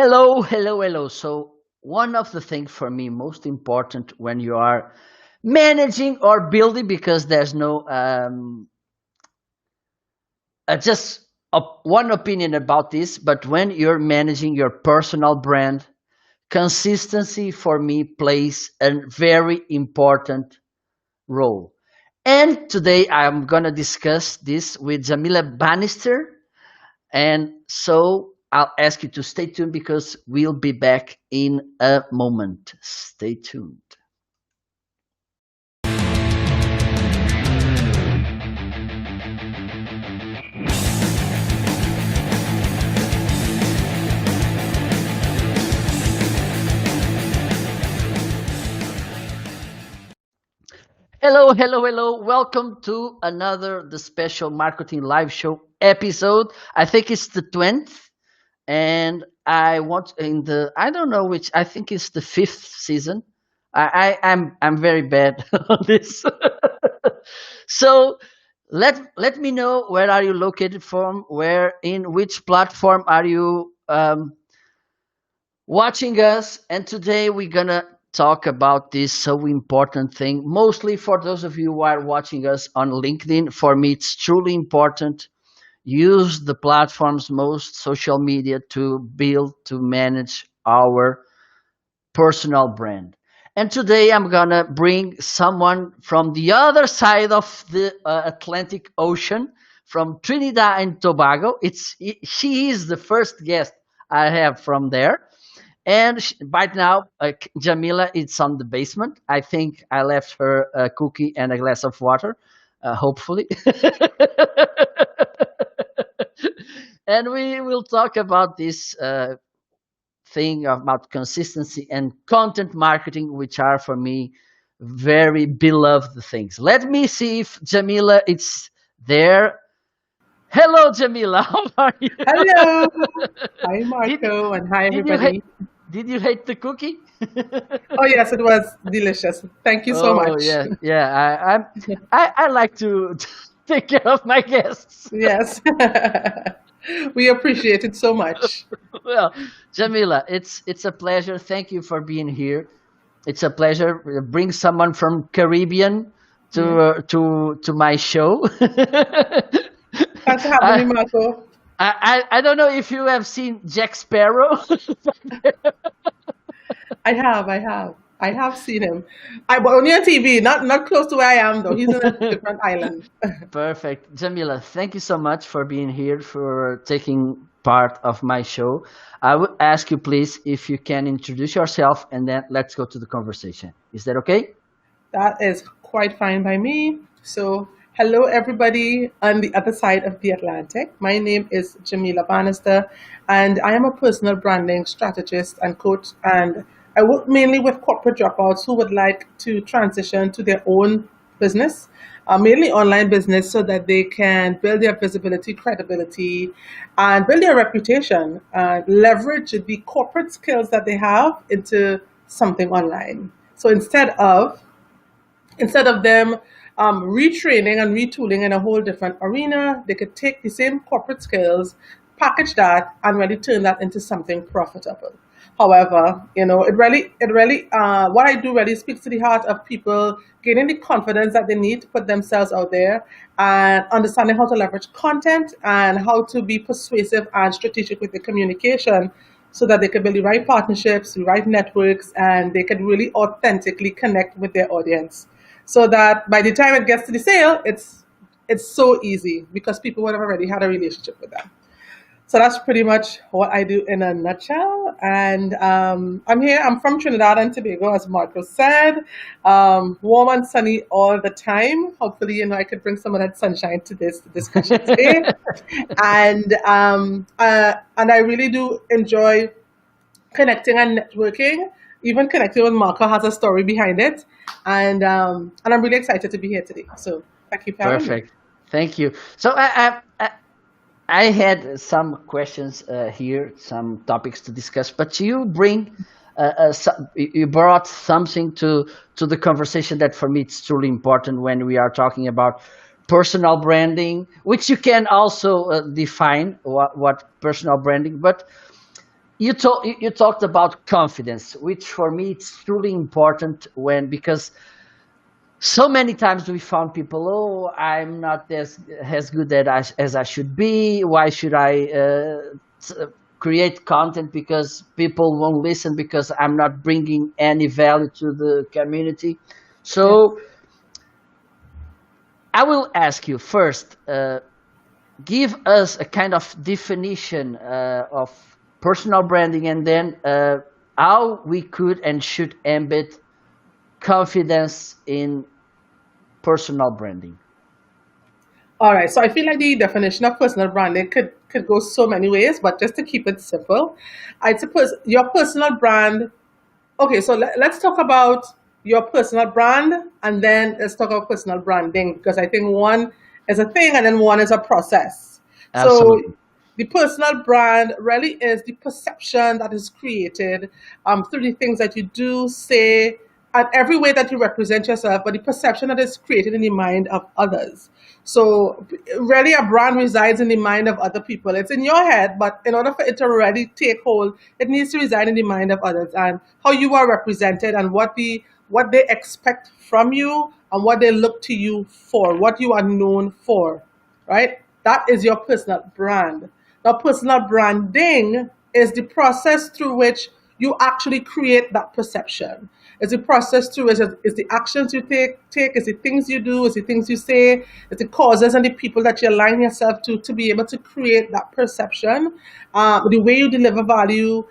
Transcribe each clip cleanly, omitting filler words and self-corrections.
Hello, hello, hello. So, one of the things for me most important when you are managing or building, because there's no just one opinion about this, but when you're managing your personal brand, consistency for me plays a very important role. And today I'm going to discuss this with Jamila Bannister. And so I'll ask you to stay tuned because we'll be back in a moment. Stay tuned. Hello, hello, hello. Welcome to another the special marketing live show episode. I think it's the 20th, and I want in the I don't know which. I think it's the fifth season. I'm very bad on this. So let me know, where are you located from? Where in which platform are you watching us? And today we're gonna talk about this so important thing. Mostly for those of you who are watching us on LinkedIn. For me, it's truly important. Use the platforms, most social media, to build, to manage our personal brand. And today I'm gonna bring someone from the other side of the Atlantic Ocean, from Trinidad and Tobago. She is the first guest I have from there. And right now, Jamila is on the basement. I think I left her a cookie and a glass of water, hopefully. And we will talk about this thing about consistency and content marketing, which are for me very beloved things. Let me see if Jamila is there. Hello, Jamila. How are you? Hello. Hi, did Marco, and hi, did you hate everybody. did you hate the cookie? Oh, yes, it was delicious. Thank you so Oh much. yeah, yeah. I like to take care of my guests. Yes. We appreciate it so much. Well, Jamila, it's a pleasure. Thank you for being here. It's a pleasure. Bring someone from Caribbean Mm. to my show. Thanks for having me, I, Marco. I don't know if you have seen Jack Sparrow. I have seen him. But only on TV, not close to where I am, though. He's in a different island. Perfect. Jamila, thank you so much for being here, for taking part of my show. I would ask you, please, if you can introduce yourself, and then let's go to the conversation. Is that okay? That is quite fine by me. So, hello everybody on the other side of the Atlantic. My name is Jamila Bannister, and I am a personal branding strategist and coach. And I work mainly with corporate dropouts who would like to transition to their own business, mainly online business, so that they can build their visibility, credibility, and build their reputation, and leverage the corporate skills that they have into something online. So instead of them retraining and retooling in a whole different arena, they could take the same corporate skills, package that, and really turn that into something profitable. However, what I do really speaks to the heart of people gaining the confidence that they need to put themselves out there and understanding how to leverage content and how to be persuasive and strategic with the communication so that they can build the right partnerships, the right networks, and they can really authentically connect with their audience. So that by the time it gets to the sale, it's so easy because people would have already had a relationship with them. So that's pretty much what I do in a nutshell. And I'm here. I'm from Trinidad and Tobago, as Marco said. Warm and sunny all the time. Hopefully, I could bring some of that sunshine to this discussion today. And I really do enjoy connecting and networking. Even connecting with Marco has a story behind it, and I'm really excited to be here today. So thank you for having me. Perfect. Thank you. So I had some questions here, some topics to discuss, but you brought something to the conversation that for me it's truly important when we are talking about personal branding, which you can also define what personal branding. But you talked about confidence, which for me it's truly important when because so many times we found people, oh, I'm not as good as I should be. Why should I create content because people won't listen because I'm not bringing any value to the community? Yes. So I will ask you first, give us a kind of definition of personal branding, and then how we could and should embed confidence in personal branding. All right. So I feel like the definition of personal branding could go so many ways, but just to keep it simple, I suppose your personal brand. Okay, so let's talk about your personal brand, and then let's talk about personal branding, because I think one is a thing and then one is a process. So Absolutely. the personal brand really is the perception that is created through the things that you do, say, and every way that you represent yourself, but the perception that is created in the mind of others. So really a brand resides in the mind of other people. It's in your head, but in order for it to really take hold, it needs to reside in the mind of others, and how you are represented and what they expect from you and what they look to you for, what you are known for, right? That is your personal brand. Now, personal branding is the process through which you actually create that perception. It's the process through which is the actions you take, is the things you do, is the things you say, is the causes and the people that you align yourself to be able to create that perception, the way you deliver value,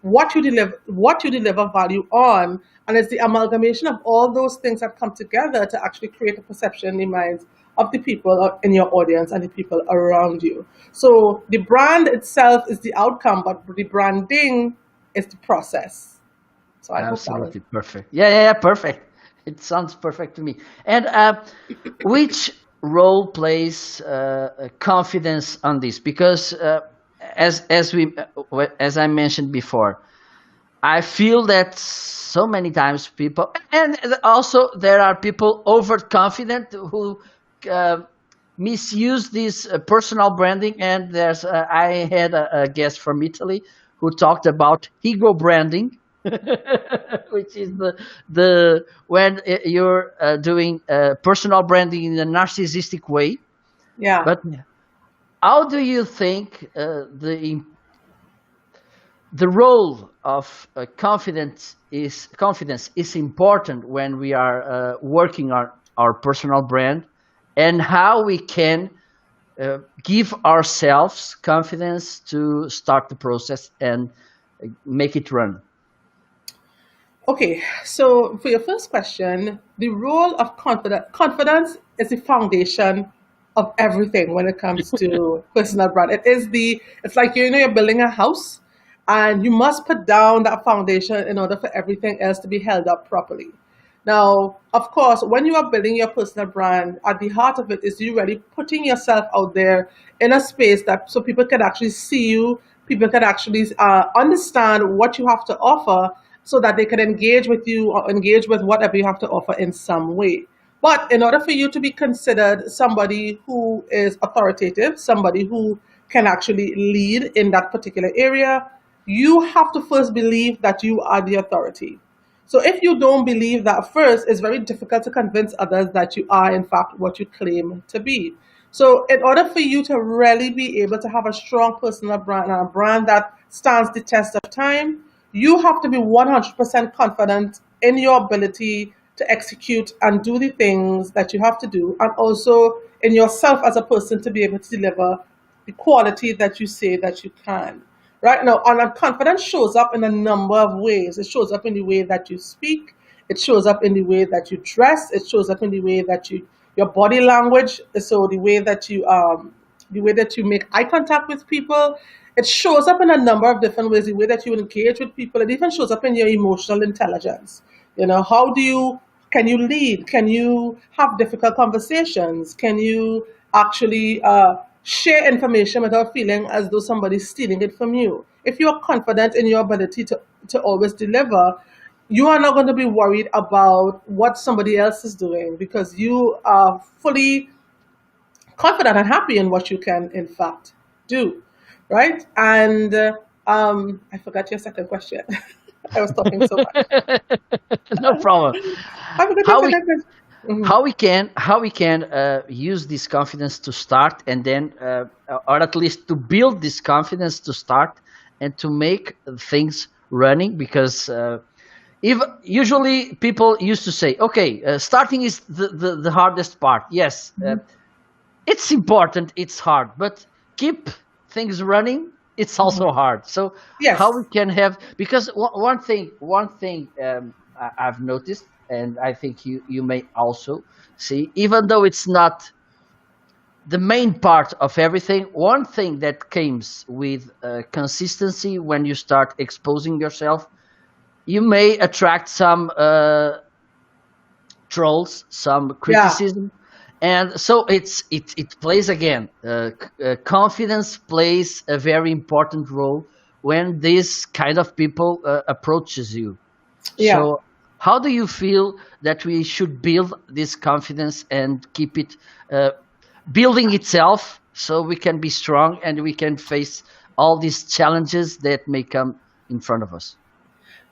what you deliver value on, and it's the amalgamation of all those things that come together to actually create a perception in the minds of the people in your audience and the people around you. So the brand itself is the outcome, but the branding is the process. So I hope that was. Absolutely perfect. Yeah, yeah, yeah, perfect. It sounds perfect to me. And which role plays confidence on this? Because as I mentioned before, I feel that so many times people, and also there are people overconfident who uh, misuse this personal branding. And I had a guest from Italy who talked about ego branding, which is the when you're doing personal branding in a narcissistic way. Yeah. But how do you think the role of confidence is important when we are working on our personal brand, and how we can give ourselves confidence to start the process and make it run. Okay, so for your first question, the role of confidence is the foundation of everything when it comes to personal brand. It's like you're building a house, and you must put down that foundation in order for everything else to be held up properly. Now, of course, when you are building your personal brand, at the heart of it is you really putting yourself out there in a space that so people can actually see you, people can actually understand what you have to offer, so that they can engage with you or engage with whatever you have to offer in some way. But in order for you to be considered somebody who is authoritative, somebody who can actually lead in that particular area, you have to first believe that you are the authority. So if you don't believe that first, it's very difficult to convince others that you are, in fact, what you claim to be. So in order for you to really be able to have a strong personal brand and a brand that stands the test of time, you have to be 100% confident in your ability to execute and do the things that you have to do, and also in yourself as a person to be able to deliver the quality that you say that you can. Right now, and confidence shows up in a number of ways. It shows up in the way that you speak. It shows up in the way that you dress. It shows up in the way that your body language. So the way that you make eye contact with people. It shows up in a number of different ways. The way that you engage with people. It even shows up in your emotional intelligence. How do you can you lead? Can you have difficult conversations? Can you actually share information without feeling as though somebody's stealing it from you? If you are confident in your ability to always deliver, you are not going to be worried about what somebody else is doing, because you are fully confident and happy in what you can, in fact, do. Right? And I forgot your second question. I was talking so much. No problem. I forgot your How we second question. Mhm. how we can use this confidence to start, and then or at least to build this confidence to start and to make things running, because if usually people used to say, okay, starting is the hardest part. Yes, it's important, it's hard, but keep things running, it's also hard. So how we Yes. can have, because one thing I've noticed, and I think you may also see, even though it's not the main part of everything, one thing that comes with consistency, when you start exposing yourself, you may attract some trolls, some Yeah. criticism, and so it plays again. Confidence plays a very important role when this kind of people approaches you. Yeah. So, how do you feel that we should build this confidence and keep it building itself, so we can be strong and we can face all these challenges that may come in front of us?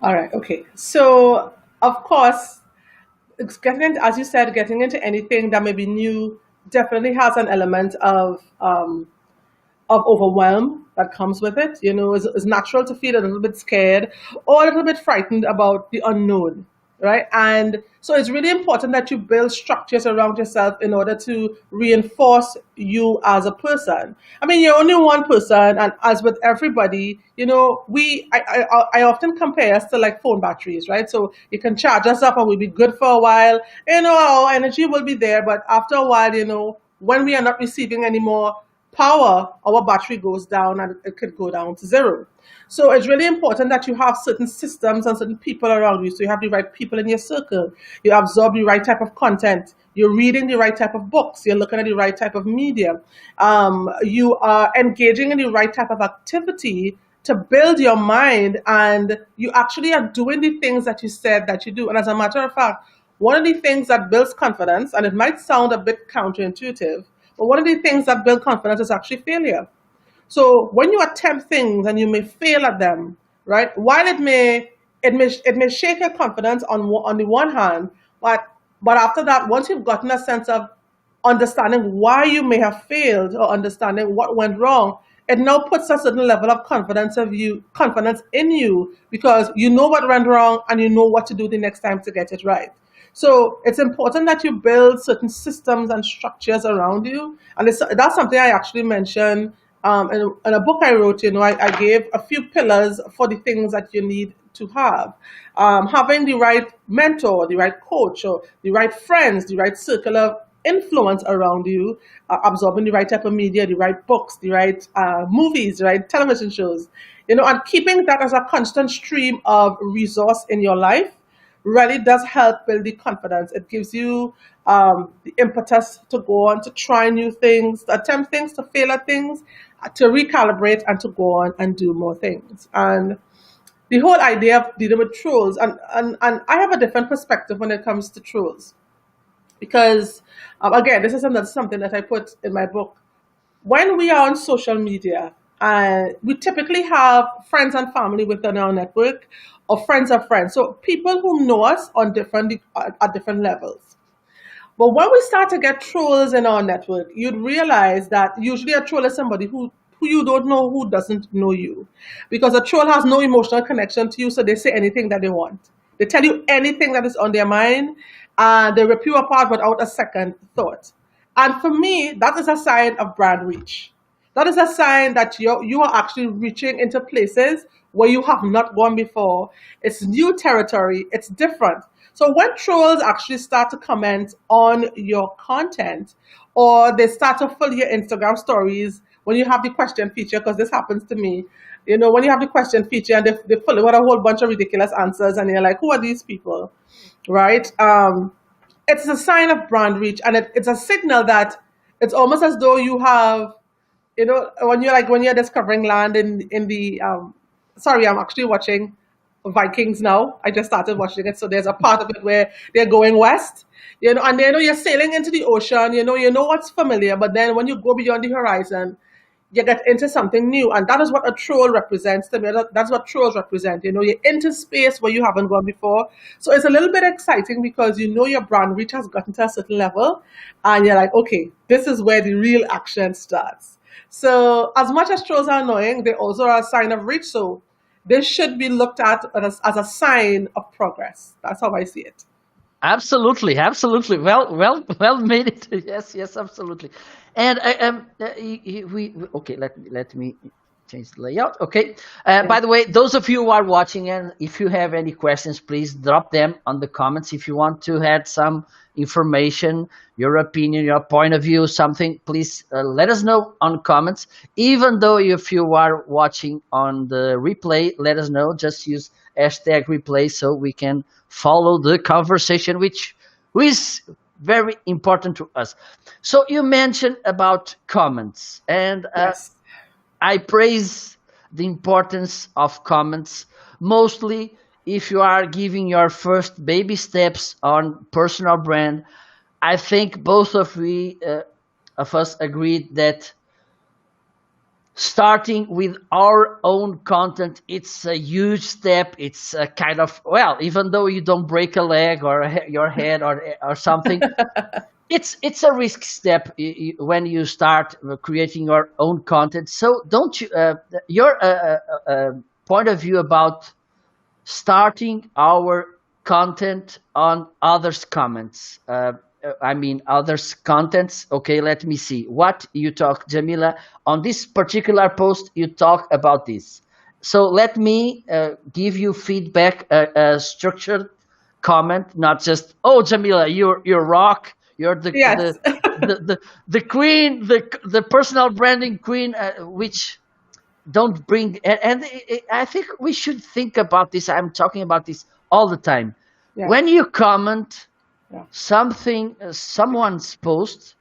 All right. Okay. So, of course, it's getting into, as you said, getting into anything that may be new definitely has an element of overwhelm that comes with it. It's natural to feel a little bit scared or a little bit frightened about the unknown, right? And so it's really important that you build structures around yourself in order to reinforce you as a person. I mean, you're only one person, and as with everybody, I often compare us to like phone batteries, right? So you can charge us up and we'll be good for a while. Our energy will be there, but after a while, when we are not receiving any more power, our battery goes down and it could go down to zero. So it's really important that you have certain systems and certain people around you. So you have the right people in your circle. You absorb the right type of content. You're reading the right type of books. You're looking at the right type of media. You are engaging in the right type of activity to build your mind, and you actually are doing the things that you said that you do. And as a matter of fact, one of the things that builds confidence, and it might sound a bit counterintuitive, but one of the things that build confidence is actually failure. So when you attempt things and you may fail at them, right? While it may shake your confidence on the one hand, but after that, once you've gotten a sense of understanding why you may have failed or understanding what went wrong, it now puts a certain level of confidence in you, because you know what went wrong and you know what to do the next time to get it right. So it's important that you build certain systems and structures around you, and that's something I actually mentioned in a book I wrote. I gave a few pillars for the things that you need to have. Having the right mentor, the right coach, or the right friends, the right circle of influence around you, absorbing the right type of media, the right books, the right movies, the right television shows, and keeping that as a constant stream of resource in your life really does help build the confidence. It gives you the impetus to go on, to try new things, to attempt things, to fail at things, to recalibrate, and to go on and do more things. And the whole idea of dealing with trolls, and I have a different perspective when it comes to trolls, because again, this is something that I put in my book. When we are on social media, we typically have friends and family within our network, or friends of friends, so people who know us on different at different levels. But when we start to get trolls in our network, you'd realize that usually a troll is somebody who you don't know, who doesn't know you. Because a troll has no emotional connection to you, so they say anything that they want. They tell you anything that is on their mind, and they rip you apart without a second thought. And for me, that is a sign of brand reach. That is a sign that you are actually reaching into places where you have not gone before. It's new territory, it's different. So when trolls actually start to comment on your content, or they start to fill your Instagram stories when you have the question feature, because this happens to me, when you have the question feature and they fill it with a whole bunch of ridiculous answers, and you're like, who are these people? Right? It's a sign of brand reach, and it's a signal that it's almost as though you have, when you're discovering land in the sorry, I'm actually watching Vikings now. I just started watching it, so there's a part of it where they're going west, and you're sailing into the ocean. You know what's familiar, but then when you go beyond the horizon, you get into something new. And that is what a troll represents to me. That's what trolls represent. You're into space where you haven't gone before. So it's a little bit exciting because your brand reach has gotten to a certain level and you're like, okay, this is where the real action starts. So as much as trolls are annoying, they also are a sign of reach. So they should be looked at as a sign of progress. That's how I see it. Absolutely, absolutely. Well made it. Yes, yes, absolutely. And okay. Let me change the layout. Okay. Yeah. By the way, those of you who are watching, and if you have any questions, please drop them on the comments. If you want to add some information, your opinion, your point of view, something, please let us know on comments. Even though if you are watching on the replay, let us know. Just use hashtag replay so we can follow the conversation, which is very important to us. So you mentioned about comments, and Yes. I praise the importance of comments, mostly if you are giving your first baby steps on personal brand. I think both of us agreed that starting with our own content, it's a huge step. It's a kind of, well, even though you don't break a leg or your head or something, it's a risk step when you start creating your own content. So don't you your point of view about starting our content on others comments, I mean others contents. Okay, let me see what you talk, Jamila. On this particular post you talk about this, so let me give you feedback, a structured comment, not just, oh Jamila, you're rock, you're Yes. the queen, the personal branding queen, which don't bring. And I think we should think about this. I'm talking about this all the time. Yeah. When you comment Yeah. something, someone's post,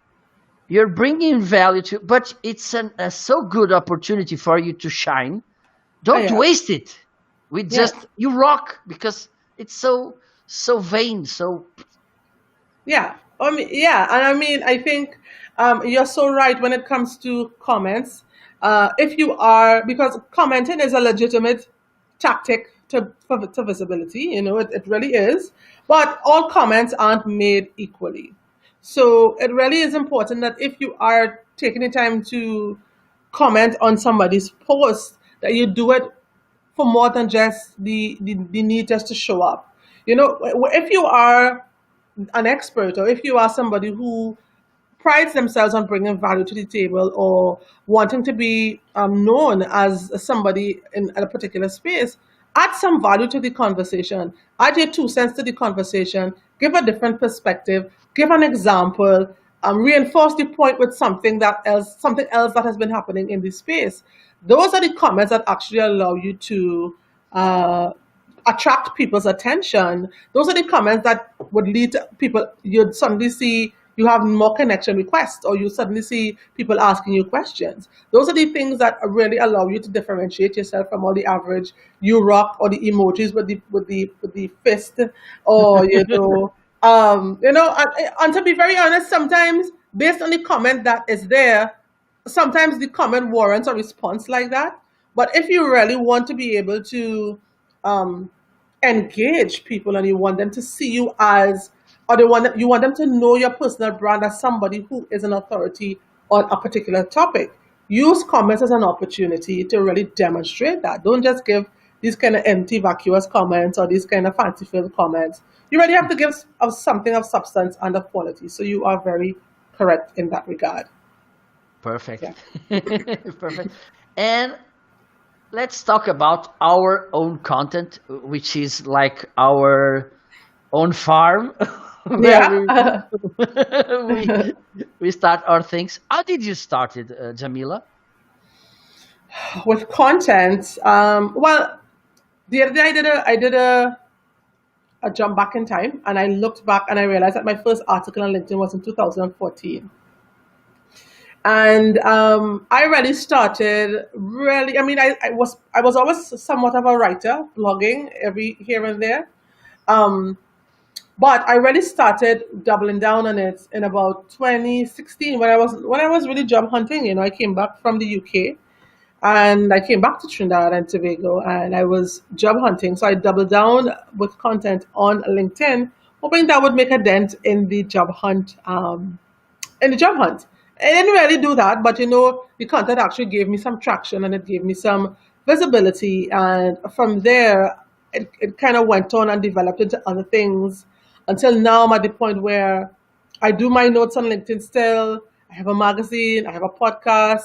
you're bringing value to, but it's a so good opportunity for you to shine. Oh, Don't yeah. waste it. We Yes. just, you rock, because it's so vain, so. Yeah. Yeah. And I mean, I think you're so right when it comes to comments. If you are, because commenting is a legitimate tactic to visibility, it really is. But all comments aren't made equally. So it really is important that if you are taking the time to comment on somebody's post, that you do it for more than just the need just to show up. If you are an expert or if you are somebody who prides themselves on bringing value to the table or wanting to be known as somebody in a particular space, add some value to the conversation. Add your 2 cents to the conversation. Give a different perspective. Give an example. Reinforce the point with something else that has been happening in the space. Those are the comments that actually allow you to uh, attract people's attention. Those are the comments that would lead to people. You'd suddenly see you have more connection requests, or you suddenly see people asking you questions. Those are the things that really allow you to differentiate yourself from all the average you rock or the emojis with the fist, or and to be very honest, sometimes based on the comment that is there, sometimes the comment warrants a response like that. But if you really want to be able to um, engage people and you want them to see you as, or you want them to know your personal brand as somebody who is an authority on a particular topic, use comments as an opportunity to really demonstrate that. Don't just give these kind of empty, vacuous comments or these kind of fancy-filled comments. You really have to give of something of substance and of quality. So you are very correct in that regard. Perfect. Yeah. Perfect. And let's talk about our own content, which is like our own farm, where Yeah. we we start our things. How did you start it, Jamila? With content, well, the other day I did a jump back in time and I looked back and I realized that my first article on LinkedIn was in 2014. And I really started really, I mean, I was always somewhat of a writer, blogging every here and there. Um, But I really started doubling down on it in about 2016 when I was really job hunting. I came back from the UK and I came back to Trinidad and Tobago and I was job hunting. So I doubled down with content on LinkedIn, hoping that would make a dent in the job hunt. I didn't really do that, but the content actually gave me some traction and it gave me some visibility. And from there, it kind of went on and developed into other things until now I'm at the point where I do my notes on LinkedIn still. I have a magazine, I have a podcast,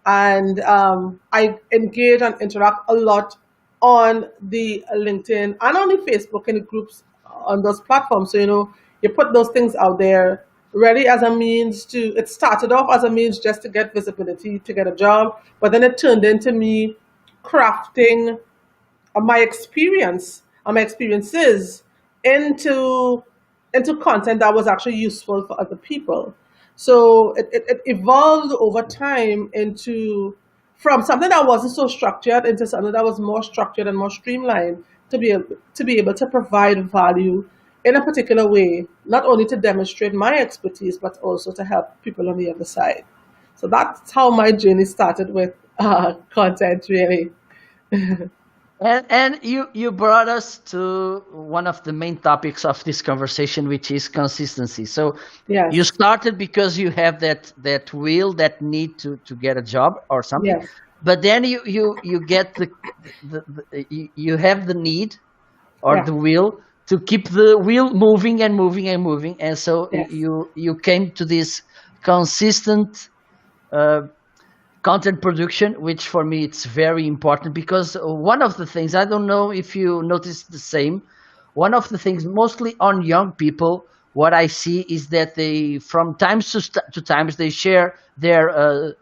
and I engage and interact a lot on the LinkedIn and on the Facebook and the groups on those platforms. So, you put those things out there really as a means to, it started off as a means just to get visibility, to get a job, but then it turned into me crafting my experience and my experiences into content that was actually useful for other people. So it evolved over time into from something that wasn't so structured into something that was more structured and more streamlined to be able to provide value in a particular way, not only to demonstrate my expertise but also to help people on the other side. So that's how my journey started with content, really. And you brought us to one of the main topics of this conversation, which is consistency. So you Yes, started because you have that will, that need to get a job or something, yes, but then you get you have the need or yeah, the will to keep the wheel moving and moving and moving, and so yes, you came to this consistent uh, content production, which for me it's very important, because one of the things, I don't know if you notice the same, one of the things mostly on young people, what I see is that they from times to times they share their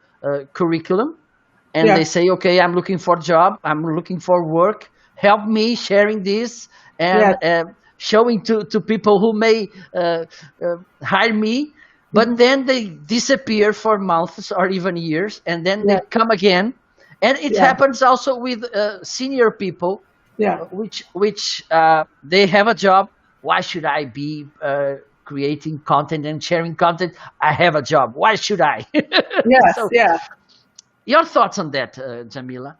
curriculum, and they yes, say, okay, I'm looking for a job, I'm looking for work, help me sharing this, and yes, showing to people who may hire me. But hmm, then they disappear for months or even years, and then they yes, come again. And it yeah, happens also with senior people, yeah, which they have a job. Why should I be creating content and sharing content? I have a job, why should I? yes, So yeah. your thoughts on that, Jamila?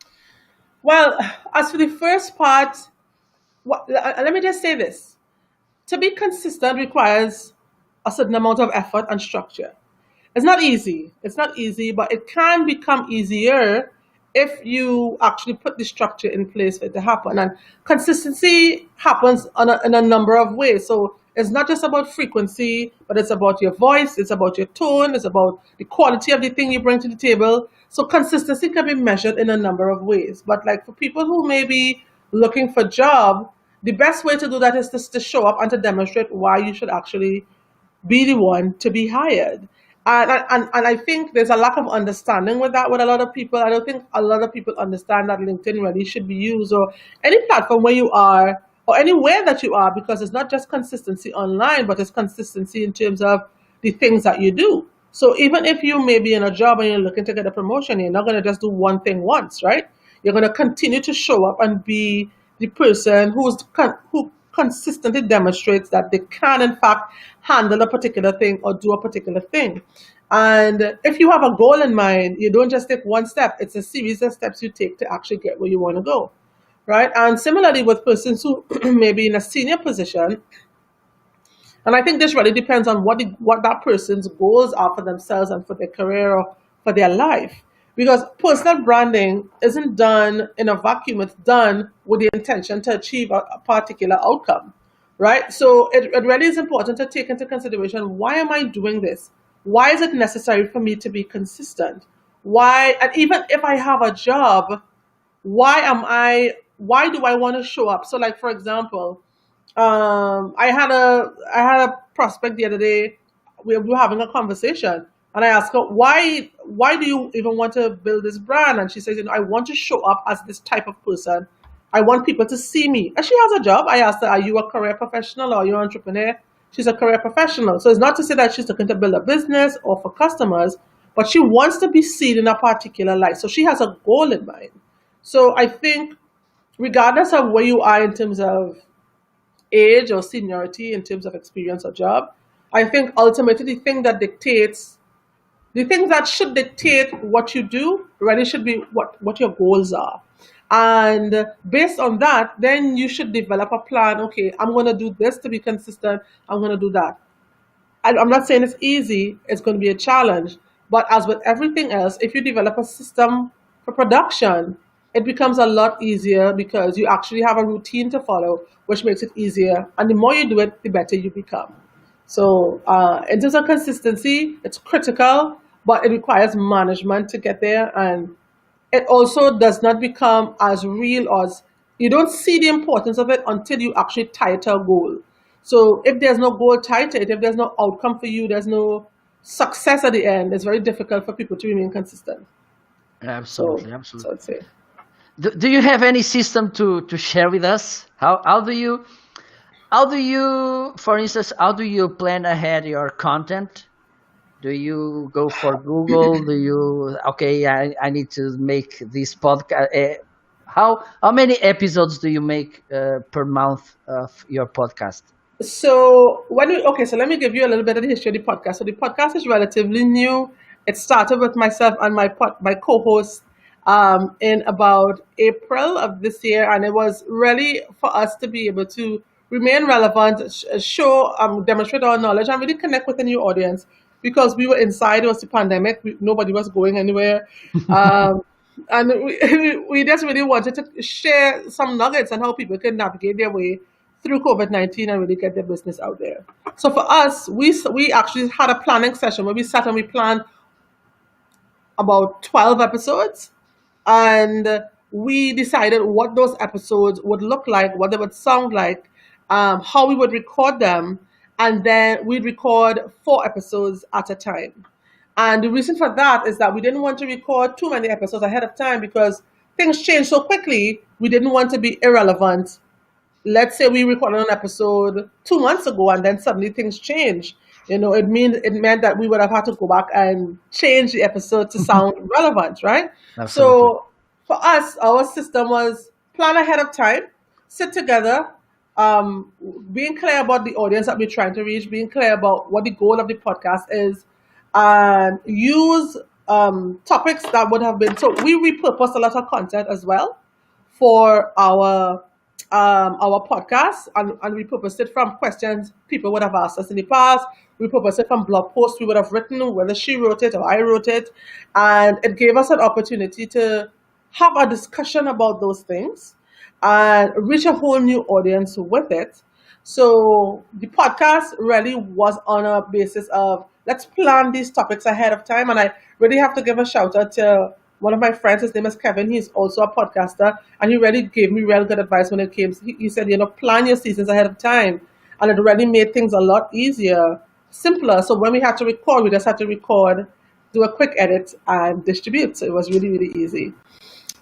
Well, as for the first part, let me just say this. To be consistent requires a certain amount of effort and structure. It's not easy. It's not easy, but it can become easier if you actually put the structure in place for it to happen. And consistency happens in a number of ways. So it's not just about frequency, but it's about your voice, it's about your tone, it's about the quality of the thing you bring to the table. So consistency can be measured in a number of ways. But like for people who may be looking for job, the best way to do that is to show up and to demonstrate why you should actually be the one to be hired. And I think there's a lack of understanding with that with a lot of people. I don't think a lot of people understand that LinkedIn really should be used, or any platform where you are or anywhere that you are, because it's not just consistency online, but it's consistency in terms of the things that you do. So even if you may be in a job and you're looking to get a promotion, you're not going to just do one thing once, right? You're going to continue to show up and be the person who consistently demonstrates that they can, in fact, handle a particular thing or do a particular thing. And if you have a goal in mind, you don't just take one step, it's a series of steps you take to actually get where you want to go. Right. And similarly with persons who may be in a senior position, and I think this really depends on what that person's goals are for themselves and for their career or for their life. Because personal branding isn't done in a vacuum, it's done with the intention to achieve a particular outcome, right? So it really is important to take into consideration, why am I doing this? Why is it necessary for me to be consistent? Why, and even if I have a job, why do I want to show up? So like for example, I had a prospect the other day. We were having a conversation, and I asked her, why do you even want to build this brand? And she says, I want to show up as this type of person. I want people to see me. And she has a job. I asked her, are you a career professional or are you an entrepreneur? She's a career professional. So it's not to say that she's looking to build a business or for customers, but she wants to be seen in a particular light. So she has a goal in mind. So I think regardless of where you are in terms of age or seniority in terms of experience or job. I think ultimately the things that should dictate what you do really should be what your goals are. And based on that, then you should develop a plan. Okay, I'm going to do this to be consistent. I'm going to do that. I'm not saying it's easy, it's going to be a challenge. But as with everything else, if you develop a system for production, it becomes a lot easier because you actually have a routine to follow, which makes it easier. And the more you do it, the better you become. So, in terms of consistency, it's critical, but it requires management to get there. And it also does not become as real as you don't see the importance of it until you actually tie it to a goal. So if there's no goal tied to it, if there's no outcome for you, there's no success at the end, it's very difficult for people to remain consistent. So, Absolutely, so absolutely. I'd say. Do you have any system to share with us? How do you, for instance, how do you plan ahead your content? Do you go for Google? Do you, okay, I need to make this podcast. How many episodes do you make per month of your podcast? So let me give you a little bit of the history of the podcast. So the podcast is relatively new. It started with myself and my co-host in about April of this year, and it was really for us to be able to remain relevant, show, demonstrate our knowledge, and really connect with a new audience because we were inside. It was the pandemic. Nobody was going anywhere. Um, and we just really wanted to share some nuggets on how people can navigate their way through COVID-19 and really get their business out there. So for us, we actually had a planning session where we sat and we planned about 12 episodes, and we decided what those episodes would look like, what they would sound like, how we would record them, and then we'd record 4 episodes at a time. And the reason for that is that we didn't want to record too many episodes ahead of time because things change so quickly. We didn't want to be irrelevant. Let's say we recorded an episode 2 months ago and then suddenly things change. It meant that we would have had to go back and change the episode to sound relevant, right? Absolutely. So for us, our system was plan ahead of time, sit together, um, being clear about the audience that we're trying to reach, being clear about what the goal of the podcast is, and use topics that would have been. So we repurposed a lot of content as well for our podcast, and we purposed it from questions people would have asked us in the past. We purposed it from blog posts we would have written, whether she wrote it or I wrote it, and it gave us an opportunity to have a discussion about those things and reach a whole new audience with it. So the podcast really was on a basis of let's plan these topics ahead of time. And I really have to give a shout out to one of my friends. His name is Kevin. He's also a podcaster, and he really gave me real good advice when it came. He said, plan your seasons ahead of time, and it really made things a lot easier, simpler. So when we had to record, we just had to record, do a quick edit, and distribute. So it was really, really easy.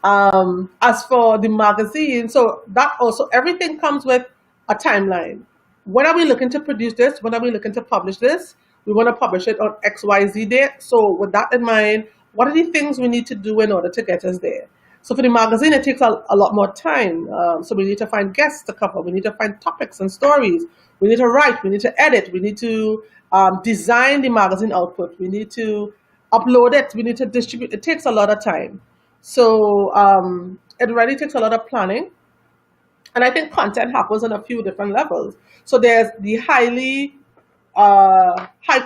As for the magazine, so that also everything comes with a timeline. When are we looking to produce this? When are we looking to publish this? We want to publish it on XYZ date. So with that in mind, what are the things we need to do in order to get us there? So for the magazine, it takes a lot more time. So we need to find guests to cover. We need to find topics and stories. We need to write. We need to edit. We need to design the magazine output. We need to upload it. We need to distribute. It takes a lot of time. So it really takes a lot of planning. And I think content happens on a few different levels. So there's the high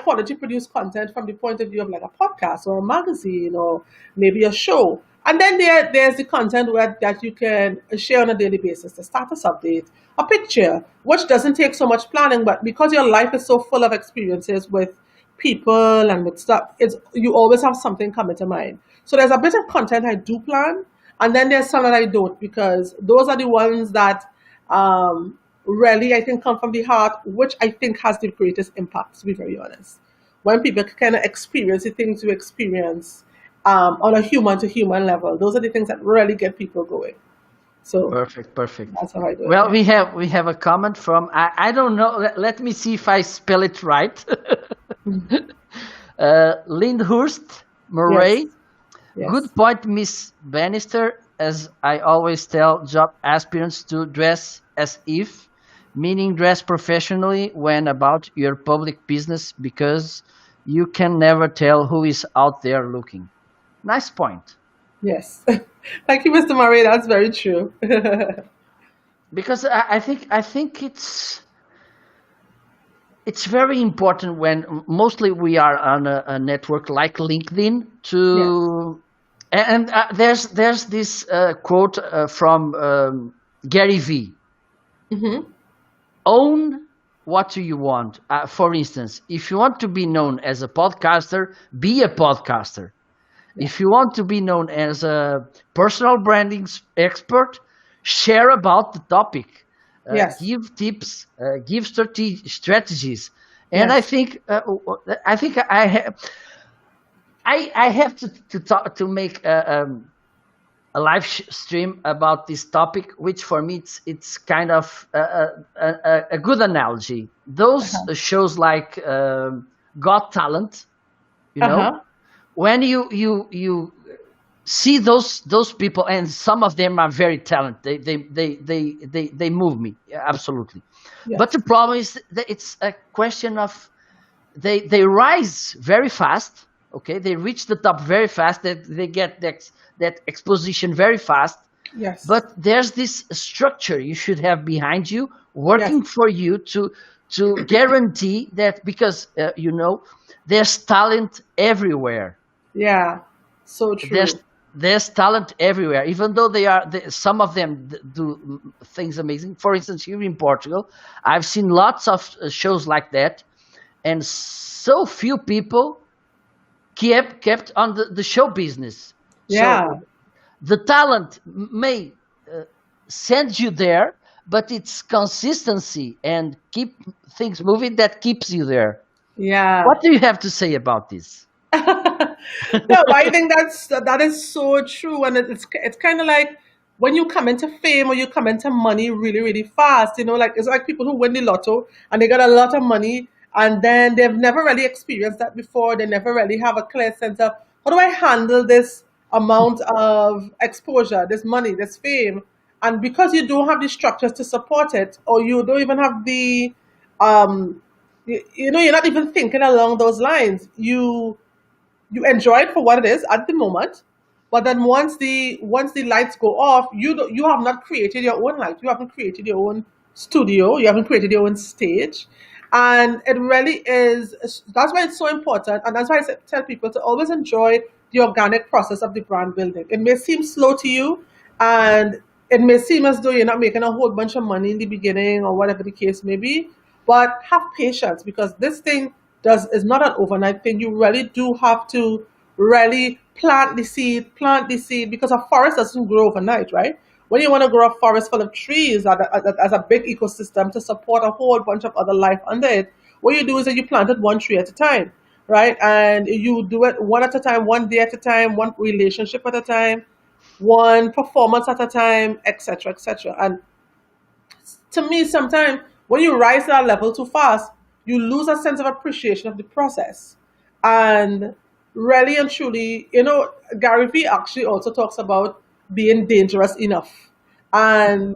quality produced content from the point of view of like a podcast or a magazine or maybe a show. And then there's the content that you can share on a daily basis, the status update, a picture, which doesn't take so much planning, but because your life is so full of experiences with people and with stuff, you always have something coming to mind. So there's a bit of content I do plan, and then there's some that I don't, because those are the ones that really I think come from the heart, which I think has the greatest impact, to be very honest. When people kind of experience the things you experience on a human to human level, those are the things that really get people going. So Perfect, perfect. that's how I do it. Well, Yeah. we have a comment from I don't know. Let me see if I spell it right. Lindhurst Murray. Yes. Yes. Good point, Miss Bannister. As I always tell job aspirants to dress as if meaning dress professionally when about your public business because you can never tell who is out there looking. Nice point. Yes. Thank you, Mr. Murray. That's very true. Because I think it's very important when mostly we are on a network like LinkedIn Yes. to and there's this quote from Gary V. Hmm. Own what do you want. For instance, if you want to be known as a podcaster, be a podcaster. Yeah. If you want to be known as a personal branding expert, share about the topic, Yes. give tips, give strategies, and I Yes. think I think I have to talk to make a live stream about this topic, which for me it's kind of a good analogy. Those Uh-huh. shows like Got Talent, you know, Uh-huh. when you see those people, and some of them are very talented. They move me, yeah, absolutely. But Yes. the problem is that it's a question of they rise very fast. Okay, they reach the top very fast. They get that exposition very fast. But Yes. there's this structure you should have behind you, Yes. working for you to guarantee that because there's talent everywhere. Yeah. So There's true. there's talent everywhere, even though some of them do things amazing. For instance, here in Portugal, I've seen lots of shows like that, and so few people kept on the show business. Yeah. So the talent may send you there, but it's consistency and keep things moving that keeps you there. What Yeah. do you have to say about this? No, I think that is so true, and it's kind of like when you come into fame or you come into money really really fast. Like it's like people who win the lotto and they got a lot of money, and then they've never really experienced that before. They never really have a clear sense of how do I handle this amount of exposure, this money, this fame, and because you don't have the structures to support it, or you don't even have the um, you're not even thinking along those lines. You enjoy it for what it is at the moment, but then once the lights go off, you have not created your own light. You haven't created your own studio. You haven't created your own stage, and it really is. That's why it's so important, and that's why tell people to always enjoy the organic process of the brand building. It may seem slow to you, and it may seem as though you're not making a whole bunch of money in the beginning or whatever the case may be, but have patience because this thing does is not an overnight thing. You really do have to really plant the seed because a forest doesn't grow overnight, right? When you want to grow a forest full of trees as a big ecosystem to support a whole bunch of other life under it, what you do is that you plant it one tree at a time, right? And you do it one at a time, one day at a time, one relationship at a time, one performance at a time, etc., etc. And to me, sometimes when you rise to that level too fast, you lose a sense of appreciation of the process. And really and truly, Gary Vee actually also talks about being dangerous enough. And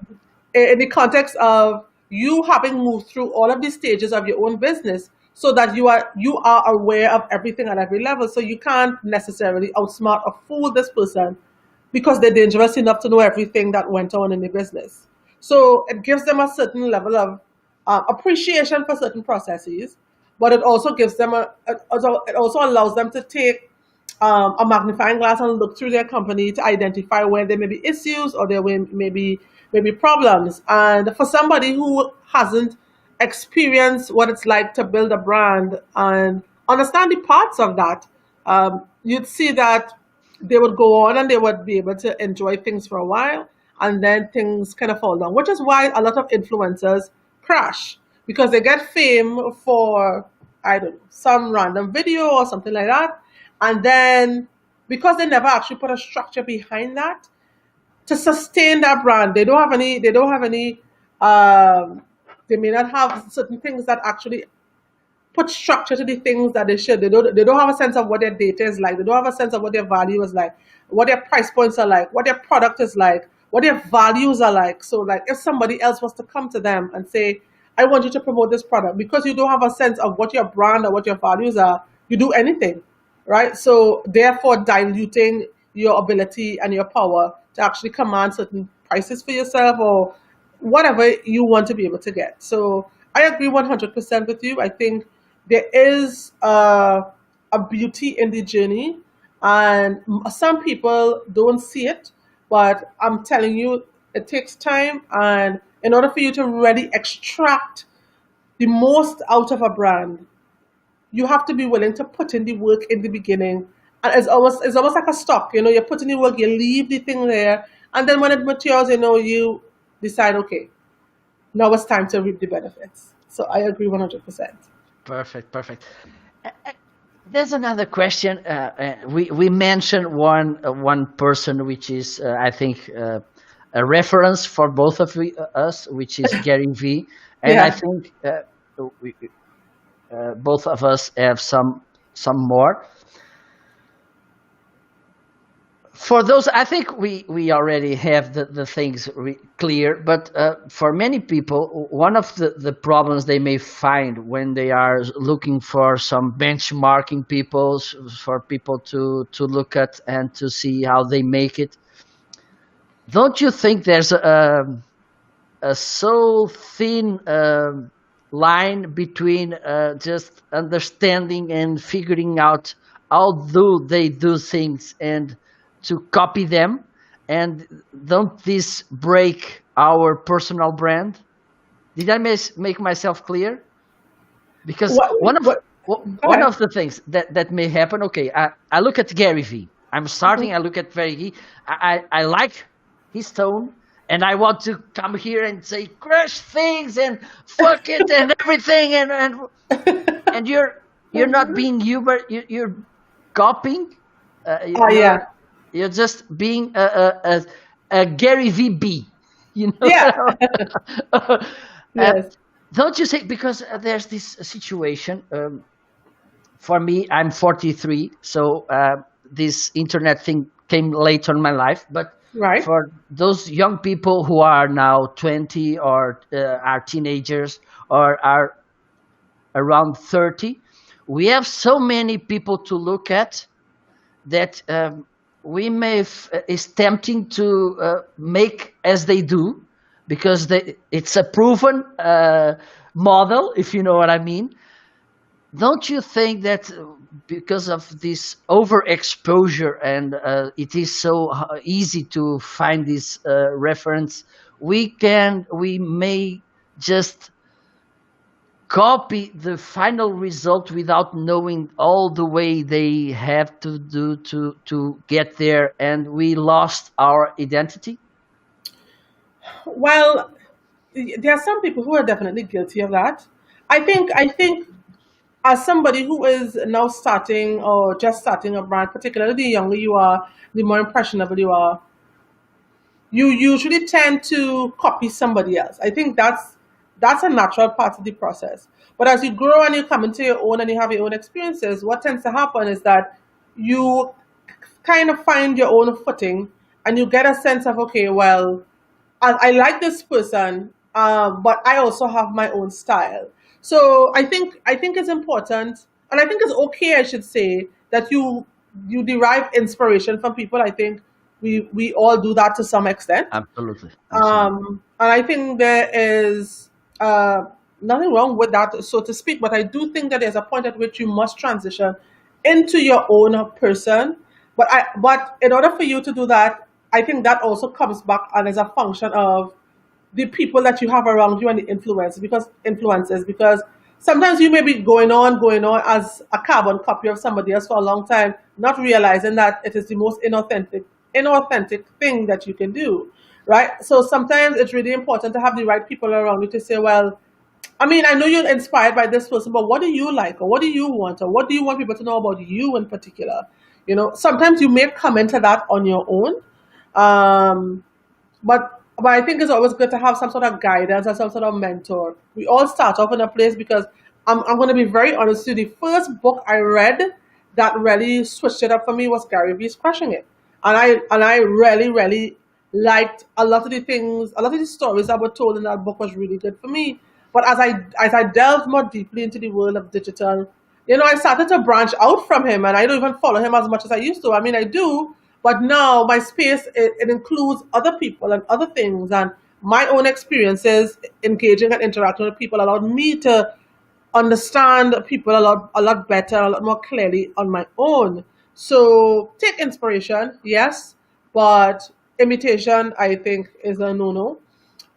in the context of you having moved through all of these stages of your own business so that you are aware of everything at every level. So you can't necessarily outsmart or fool this person because they're dangerous enough to know everything that went on in the business. So it gives them a certain level of appreciation for certain processes, but it also gives them it also allows them to take a magnifying glass and look through their company to identify where there may be issues or there may be problems. And for somebody who hasn't experienced what it's like to build a brand and understand the parts of that, you'd see that they would go on and they would be able to enjoy things for a while and then things kind of fall down, which is why a lot of influencers crash because they get fame for, I don't know, some random video or something like that. And then because they never actually put a structure behind that to sustain that brand, um, they may not have certain things that actually put structure to the things that they should. They don't have a sense of what their data is like. They don't have a sense of what their value is like, what their price points are like, what their product is like, what their values are like. So like if somebody else was to come to them and say, I want you to promote this product, because you don't have a sense of what your brand or what your values are, you do anything, right? So therefore diluting your ability and your power to actually command certain prices for yourself or whatever you want to be able to get. So I agree 100% with you. I think there is a beauty in the journey, and some people don't see it, but I'm telling you, it takes time. And in order for you to really extract the most out of a brand, you have to be willing to put in the work in the beginning. And it's almost like a stock. You put in the work, you leave the thing there, and then when it matures, you decide, okay, now it's time to reap the benefits. So I agree 100%. Perfect, perfect. There's another question. We mentioned one person, which is I think a reference for both of us, which is Gary V. And I Yeah. think we, both of us have some more. For those, I think we already have the things clear, but for many people, one of the problems they may find when they are looking for some benchmarking people, for people to look at and to see how they make it, don't you think there's a so thin line between just understanding and figuring out how do they do things and to copy them, and don't this break our personal brand? Did I make myself clear? Because What, what, go one ahead. of the things that may happen, okay, I look at Gary V. I'm starting, I look at Gary V. I like his tone, and I want to come here and say crush things and fuck it and everything, and you're not being you, but you're copying. Oh, yeah. You're just being a Gary VB, you know. Yeah. uh, Yes. don't you say, because there's this situation. For me, I'm 43, so this internet thing came late on my life. But Right. for those young people who are now 20 or are teenagers or are around 30, we have so many people to look at that we may is tempting to make as they do, because it's a proven model, if you know what I mean. Don't you think that because of this overexposure and it is so easy to find this reference, we may just copy the final result without knowing all the way they have to do to get there, and we lost our identity? Well, there are some people who are definitely guilty of that. I think as somebody who is now starting or just starting a brand, particularly the younger you are, the more impressionable you are, you usually tend to copy somebody else. I think that's a natural part of the process. But as you grow and you come into your own and you have your own experiences, what tends to happen is that you kind of find your own footing, and you get a sense of, okay, well, I like this person, but I also have my own style. So I think it's important, and I think it's okay, I should say, that you derive inspiration from people. I think we all do that to some extent. Absolutely, absolutely. And I think there is nothing wrong with that, so to speak. But I do think that there's a point at which you must transition into your own person. But in order for you to do that, I think that also comes back and is a function of the people that you have around you and the influences, because sometimes you may be going on as a carbon copy of somebody else for a long time, not realizing that it is the most inauthentic thing that you can do, right? So sometimes it's really important to have the right people around you to say, well, I mean, I know you're inspired by this person, but what do you like, or what do you want, or what do you want people to know about you in particular? Sometimes you may come into that on your own. um, but I think it's always good to have some sort of guidance or some sort of mentor. We all start off in a place, because I'm going to be very honest with you. The first book I read that really switched it up for me was Gary Vee's Crushing It, and I really really liked a lot of the things, a lot of the stories that were told in that book was really good for me. But as I delve more deeply into the world of digital, I started to branch out from him, and I don't even follow him as much as I used to. I mean, I do, but now my space, it includes other people and other things, and my own experiences engaging and interacting with people allowed me to understand people a lot better, a lot more clearly on my own. So take inspiration, yes, but imitation, I think, is a no-no.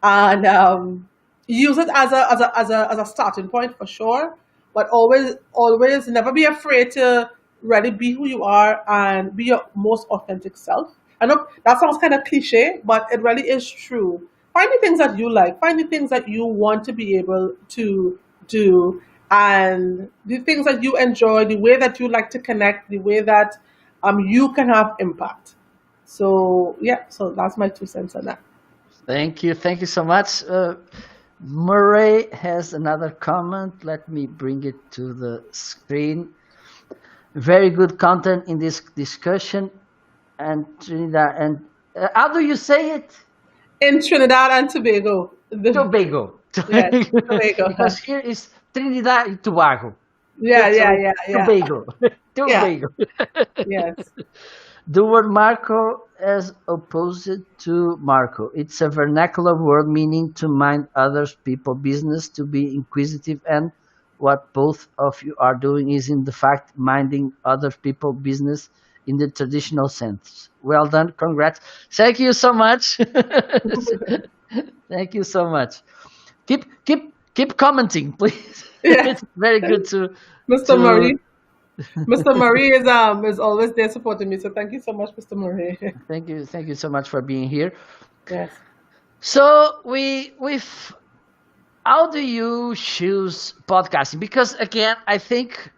And use it as a starting point for sure. But always never be afraid to really be who you are and be your most authentic self. I know that sounds kind of cliche, but it really is true. Find the things that you like, find the things that you want to be able to do, and the things that you enjoy, the way that you like to connect, the way that you can have impact. So yeah, so that's my 2 cents on that. Thank you so much. Murray has another comment. Let me bring it to the screen. Very good content in this discussion. And Trinidad, and how do you say it? In Trinidad and Tobago. Tobago. Yes, Tobago. Because here is Trinidad and Tobago. Yeah, So yeah, yeah, yeah. Tobago. Yeah, Tobago. yes. The word Marco as opposed to Marco. It's a vernacular word meaning to mind others people business, to be inquisitive, and what both of you are doing is in the fact minding other people business in the traditional sense. Well done, congrats. Thank you so much. Thank you so much. Keep commenting, please. Yeah. It's very good Mr. to Murray. Mr. Murray is always there supporting me. So thank you so much, Mr. Murray. thank you so much for being here. Yes. So we've how do you choose podcasting? Because again, I think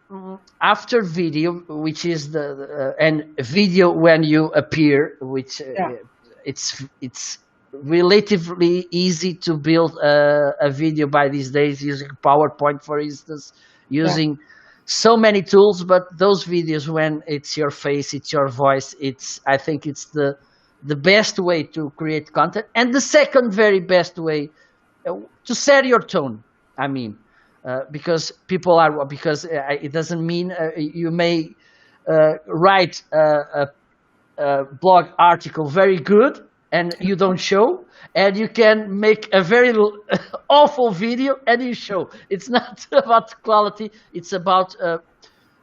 after video, which is and video when you appear, which Yeah. it's relatively easy to build a video by these days using PowerPoint, for instance, Yeah. using so many tools. But those videos, when it's your face, it's your voice, it's I think it's the best way to create content, and the second very best way to set your tone. I mean, because people are because it doesn't mean you may write a blog article very good and you don't show, and you can make a very awful video and you show. It's not about quality; it's about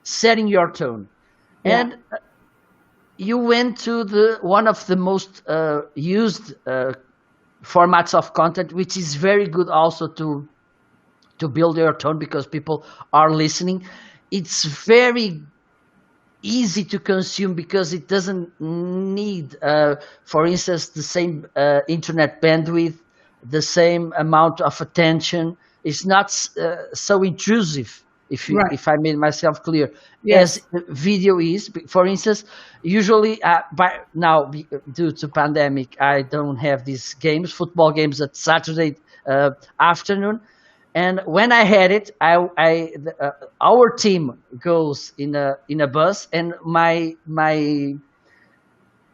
setting your tone. Yeah. And you went to the one of the most used formats of content, which is very good also to build your tone because people are listening. It's very easy to consume because it doesn't need, for instance, the same internet bandwidth, the same amount of attention. It's not so intrusive. Right. If I made myself clear, as Yes. video is, for instance, usually by now due to pandemic, I don't have these games, football games at Saturday afternoon. And when I had it, our team goes in a bus, and my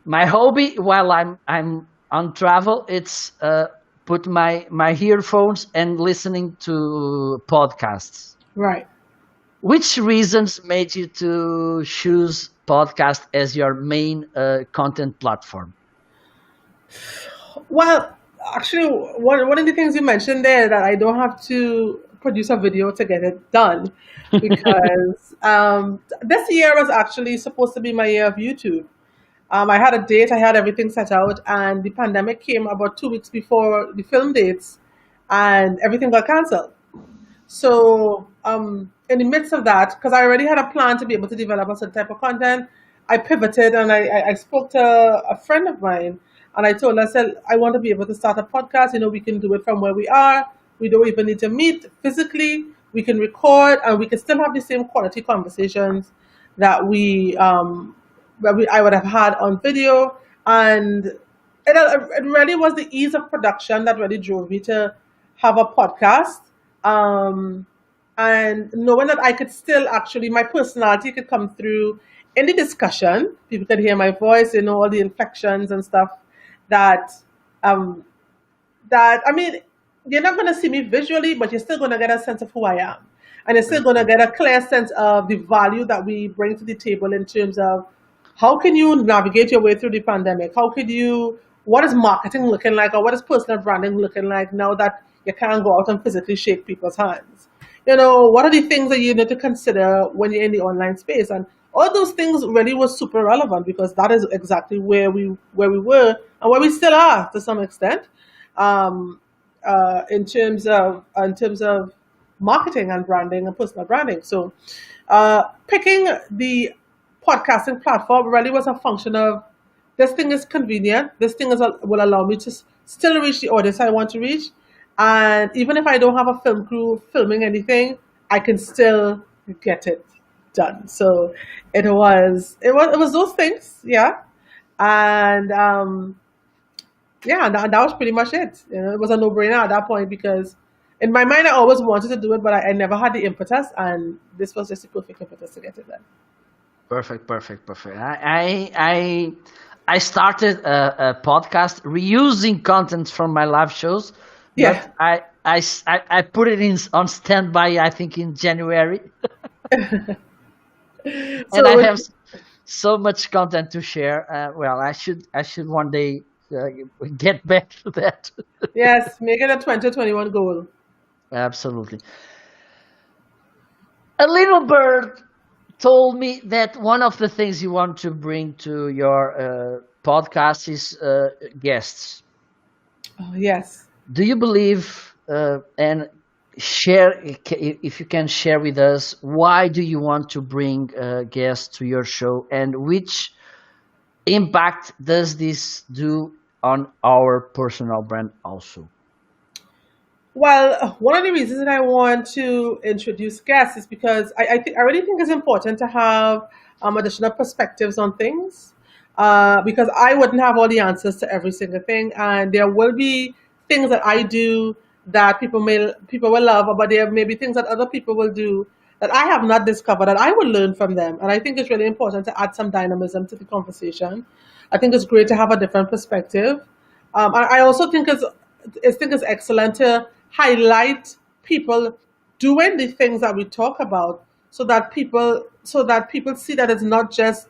hobby while I'm on travel, it's put my earphones and listening to podcasts. Right. Which reasons made you to choose podcast as your main content platform? Well, actually, one of the things you mentioned there that I don't have to produce a video to get it done because this year was actually supposed to be my year of YouTube. I had a date, I had everything set out, and the pandemic came about 2 weeks before the film dates, and everything got canceled. So, in the midst of that, because I already had a plan to be able to develop a certain type of content, I pivoted and I spoke to a friend of mine and I told her, I said, I want to be able to start a podcast. We can do it from where we are. We don't even need to meet physically. We can record and we can still have the same quality conversations that I would have had on video. And it really was the ease of production that really drove me to have a podcast. Um, and knowing that I could still actually, my personality could come through in the discussion. People could hear my voice, all the inflections and stuff that, um, that, I mean, you're not going to see me visually, but you're still going to get a sense of who I am. And you're still going to Absolutely. get a clear sense of the value that we bring to the table in terms of how can you navigate your way through the pandemic? How could you, what is marketing looking like, or what is personal branding looking like now that you can't go out and physically shake people's hands? What are the things that you need to consider when you're in the online space? And all those things really was super relevant because that is exactly where we were and where we still are to some extent. Um, in terms of marketing and branding and personal branding. So, picking the podcasting platform really was a function of this thing is convenient. This thing will allow me to still reach the audience I want to reach, and even if I don't have a film crew filming anything, I can still get it done. So it was those things, yeah, and yeah, and that was pretty much it. It was a no-brainer at that point because in my mind I always wanted to do it, but I never had the impetus, and this was just the perfect impetus to get it done. Perfect, perfect, perfect. I started a podcast reusing content from my live shows, but Yeah. I put it in on standby. I think in January, and I So have so much content to share. Well, I should one day get back to that. yes, make it a 2021 goal. Absolutely. A little bird told me that one of the things you want to bring to your podcast is guests. Oh, yes. Do you believe and share if you can share with us why do you want to bring guests to your show and which impact does this do on our personal brand also? Well, one of the reasons that I want to introduce guests is because I really think it's important to have additional perspectives on things because I wouldn't have all the answers to every single thing, and there will be things that I do that people will love, but there may be things that other people will do that I have not discovered that I will learn from them, and I think it's really important to add some dynamism to the conversation. I think it's great to have a different perspective. I also think it's excellent to highlight people doing the things that we talk about so that people see that it's not just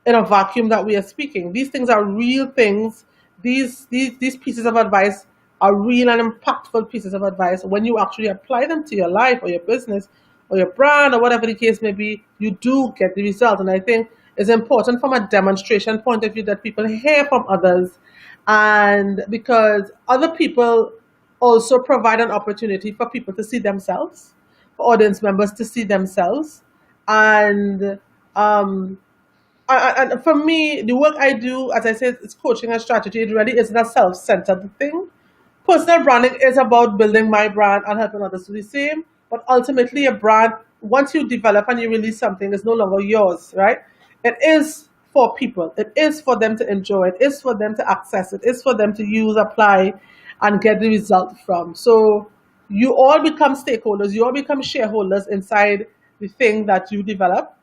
in a vacuum that we are speaking. These things are real things. These pieces of advice are real and impactful pieces of advice. When you actually apply them to your life or your business or your brand or whatever the case may be, you do get the result. And I think it's important from a demonstration point of view that people hear from others, and because other people also provide an opportunity for people to see themselves, for audience members to see themselves, and um, and for me, the work I do, as I said, it's coaching and strategy. It really isn't a self-centered thing. Personal branding is about building my brand and helping others do the same. But ultimately, a brand, once you develop and you release something, is no longer yours, right? It is for people. It is for them to enjoy. It is for them to access. It is for them to use, apply, and get the result from. So you all become stakeholders. You all become shareholders inside the thing that you develop.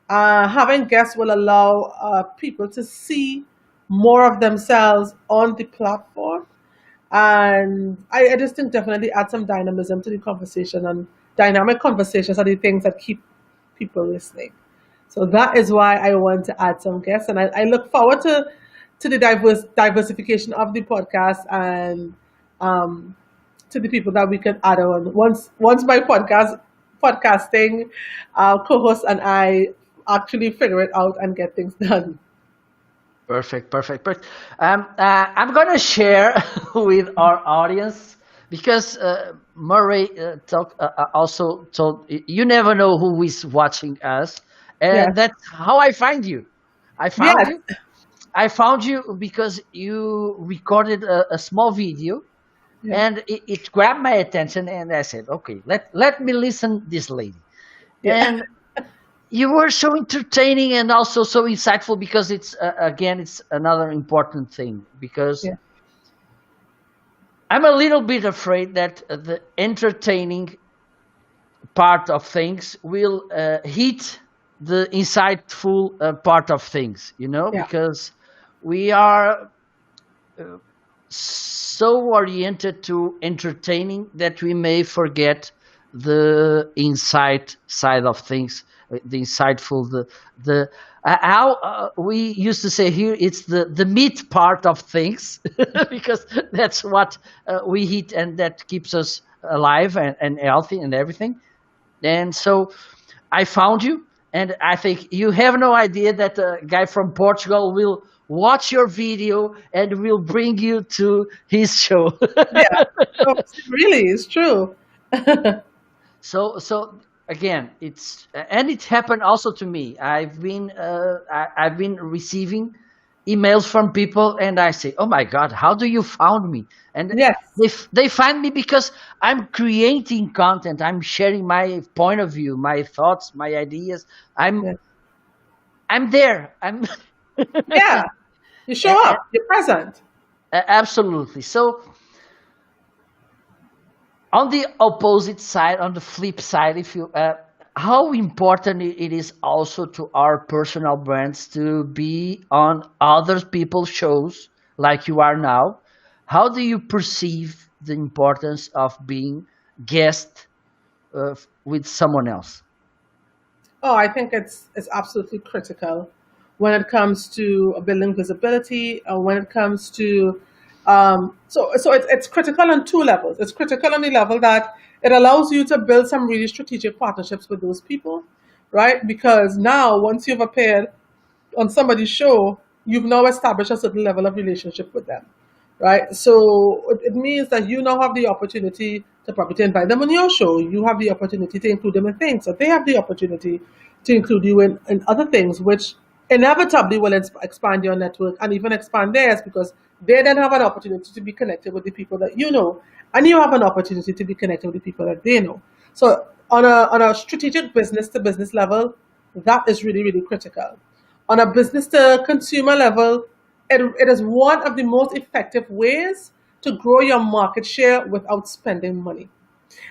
Having guests will allow people to see more of themselves on the platform, and I just think definitely add some dynamism to the conversation, and dynamic conversations are the things that keep people listening. So that is why I want to add some guests, and I look forward to the diversification of the podcast, and um, to the people that we can add on once my podcasting co-host and I actually figure it out and get things done. Perfect, perfect, perfect. I'm gonna share with our audience because Murray also told you never know who is watching us, and Yes, that's how I find you. I found yes, you. I found you because you recorded a small video, yeah, and it grabbed my attention, and I said, "Okay, let me listen this lady." yeah, And you were so entertaining and also so insightful because it's again it's another important thing because yeah, I'm a little bit afraid that the entertaining part of things will hit the insightful part of things, yeah, because we are so oriented to entertaining that we may forget the inside side of things, the insightful, the how we used to say here, it's the meat part of things, because that's what we eat and that keeps us alive and healthy and everything. And so I found you, and I think you have no idea that a guy from Portugal will watch your video and will bring you to his show. Yeah. No, really, it's true. So again, it's and it happened also to me. I've been receiving emails from people, and I say, "Oh my God, how do you found me?" And Yes. they find me because I'm creating content. I'm sharing my point of view, my thoughts, my ideas. I'm Yes. I'm there. I'm Yeah. You show up. You're present. absolutely. So on the opposite side, on the flip side, if you how important it is also to our personal brands to be on other people's shows like you are now. How do you perceive the importance of being guest with someone else? Oh, I think it's absolutely critical when it comes to building visibility, when it comes to so it's critical on two levels. It's critical on the level that it allows you to build some really strategic partnerships with those people, right? Because now once you've appeared on somebody's show, you've now established a certain level of relationship with them, right? So it means that you now have the opportunity to probably invite them on your show. You have the opportunity to include them in things. So they have the opportunity to include you in other things, which inevitably will expand your network and even expand theirs because they then have an opportunity to be connected with the people that you know, and you have an opportunity to be connected with the people that they know. So on a strategic business to business level, that is really, really critical. On a business to consumer level, it is one of the most effective ways to grow your market share without spending money.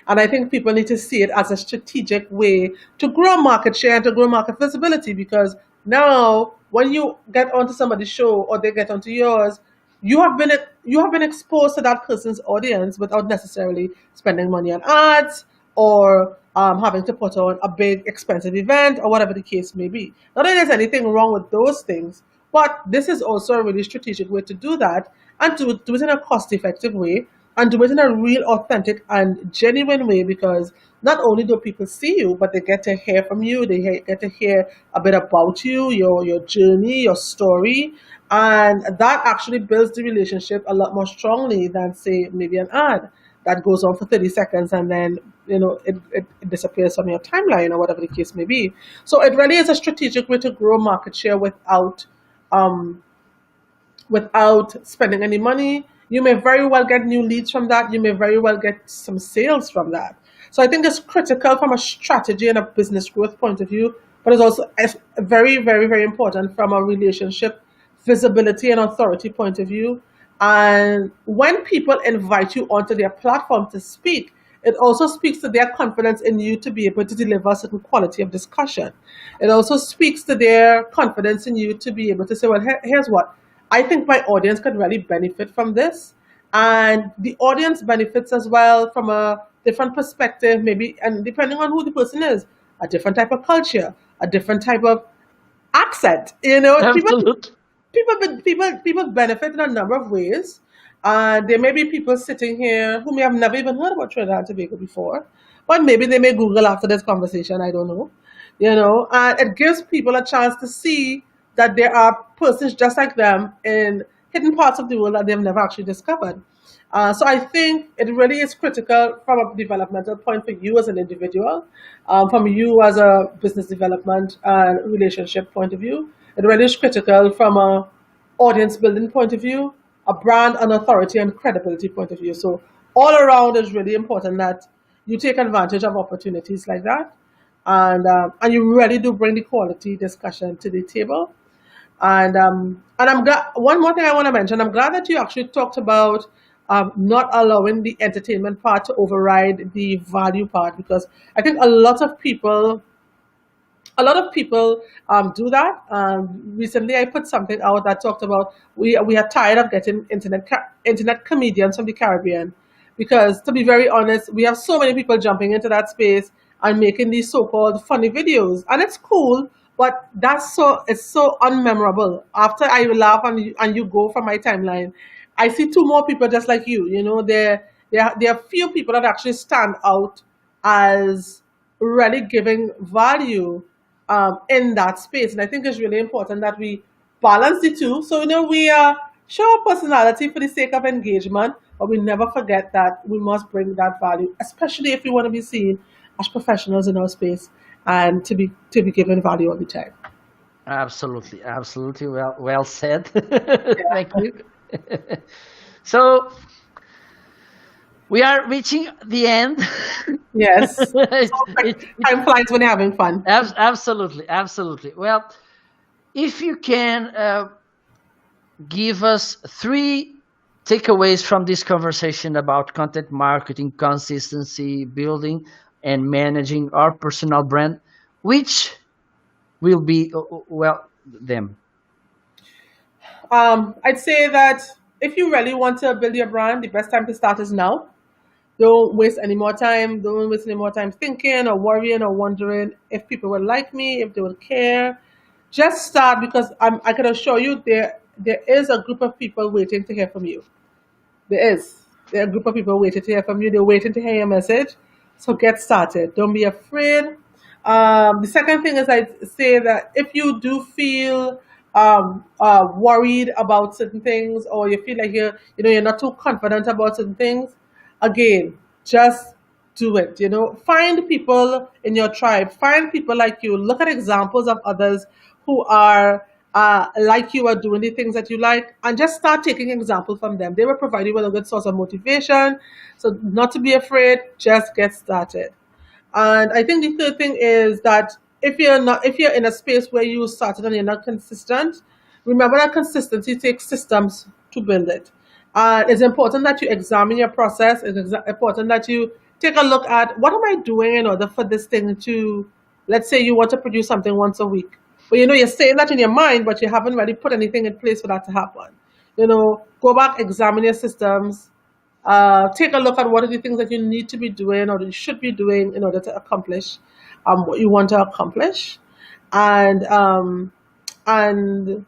And I think people need to see it as a strategic way to grow market share and to grow market visibility because now when you get onto somebody's show or they get onto yours, you have been you have been exposed to that person's audience without necessarily spending money on ads or having to put on a big expensive event or whatever the case may be. Not that there's anything wrong with those things, but this is also a really strategic way to do that and to do it in a cost effective way and do it in a real, authentic, and genuine way because not only do people see you, but they get to hear from you, get to hear a bit about you, your journey, your story, and that actually builds the relationship a lot more strongly than, say, maybe an ad that goes on for 30 seconds and then it disappears from your timeline or whatever the case may be. So it really is a strategic way to grow market share um, without spending any money. You may very well get new leads from that. You may very well get some sales from that. So I think it's critical from a strategy and a business growth point of view, but it's also very, very, very important from a relationship visibility and authority point of view. And when people invite you onto their platform to speak, it also speaks to their confidence in you to be able to deliver a certain quality of discussion. It also speaks to their confidence in you to be able to say, well, here's what I think my audience could really benefit from this. And the audience benefits as well from a different perspective, maybe, and depending on who the person is, a different type of culture, a different type of accent. Absolutely. People benefit in a number of ways. There may be people sitting here who may have never even heard about Trinidad and Tobago before, but maybe they may Google after this conversation. I don't know. And it gives people a chance to see that there are persons just like them in hidden parts of the world that they've never actually discovered. So I think it really is critical from a developmental point for you as an individual, from you as a business development and relationship point of view. It really is critical from a audience building point of view, a brand and authority and credibility point of view. So all around is really important that you take advantage of opportunities like that, and you really do bring the quality discussion to the table. And I'm glad. One more thing I want to mention. I'm glad that you actually talked about not allowing the entertainment part to override the value part because I think a lot of people A lot of people do that. Recently, I put something out that talked about we are tired of getting internet comedians from the Caribbean, because to be very honest, we have so many people jumping into that space and making these so-called funny videos, and it's cool, but it's so unmemorable. After I laugh and you go from my timeline, I see two more people just like you. You know, there are few people that actually stand out as really giving value in that space. And I think it's really important that we balance the two. So, we show our personality for the sake of engagement, but we never forget that we must bring that value, especially if we want to be seen as professionals in our space and to be given value all the time. Absolutely, absolutely. Well said. Thank Yeah. you. So we are reaching the end. Yes. it, Like, it, time flies when you're having fun. absolutely, absolutely. Well, if you can give us three takeaways from this conversation about content marketing, consistency, building, and managing our personal brand, which will be, well, them. I'd say that if you really want to build your brand, the best time to start is now. Don't waste any more time. Don't waste any more time thinking or worrying or wondering if people will like me, if they will care. Just start, because I can assure you there is a group of people waiting to hear from you. There is. There are a group of people waiting to hear from you. They're waiting to hear your message. So get started. Don't be afraid. The second thing is, I say that if you do feel worried about certain things, or you feel like you're not too confident about certain things, again, just do it. Find people in your tribe. Find people like you. Look at examples of others who are like you are doing the things that you like, and just start taking example from them. They will provide you with a good source of motivation. So not to be afraid, just get started. And I think the third thing is that if you're in a space where you started and you're not consistent, remember that consistency takes systems to build it. It's important that you examine your process. It's important that you take a look at, what am I doing in order for this thing to, let's say you want to produce something once a week. But you're saying that in your mind, but you haven't really put anything in place for that to happen. Go back, examine your systems, take a look at what are the things that you need to be doing or you should be doing in order to accomplish what you want to accomplish, and and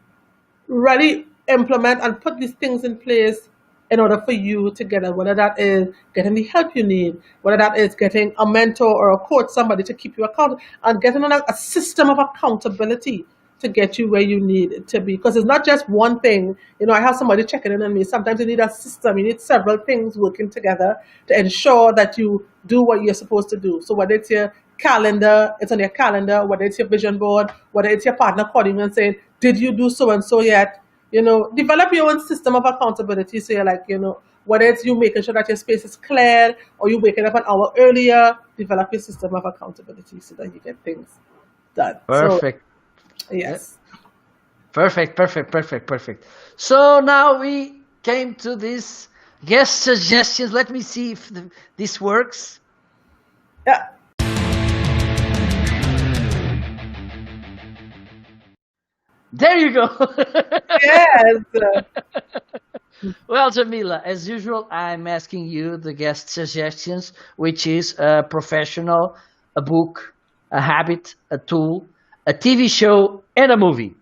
really implement and put these things in place in order for you to get it, whether that is getting the help you need, whether that is getting a mentor or a coach, somebody to keep you accountable, and getting on a system of accountability to get you where you need it to be. Because it's not just one thing. I have somebody checking in on me. Sometimes you need a system. You need several things working together to ensure that you do what you're supposed to do. So whether it's your calendar, it's on your calendar, whether it's your vision board, whether it's your partner calling you and saying, did you do so and so yet? Develop your own system of accountability. So you're like, whether it's you making sure that your space is cleared or you waking up an hour earlier, develop your system of accountability so that you get things done. So, Perfect. Yeah. yes. Perfect, perfect, perfect, perfect. So now we came to this guest suggestions. Let me see if this works. Yeah. There you go. Yes. Well, Jamila, as usual, I'm asking you the guest suggestions, which is a professional, a book, a habit, a tool, a TV show, and a movie.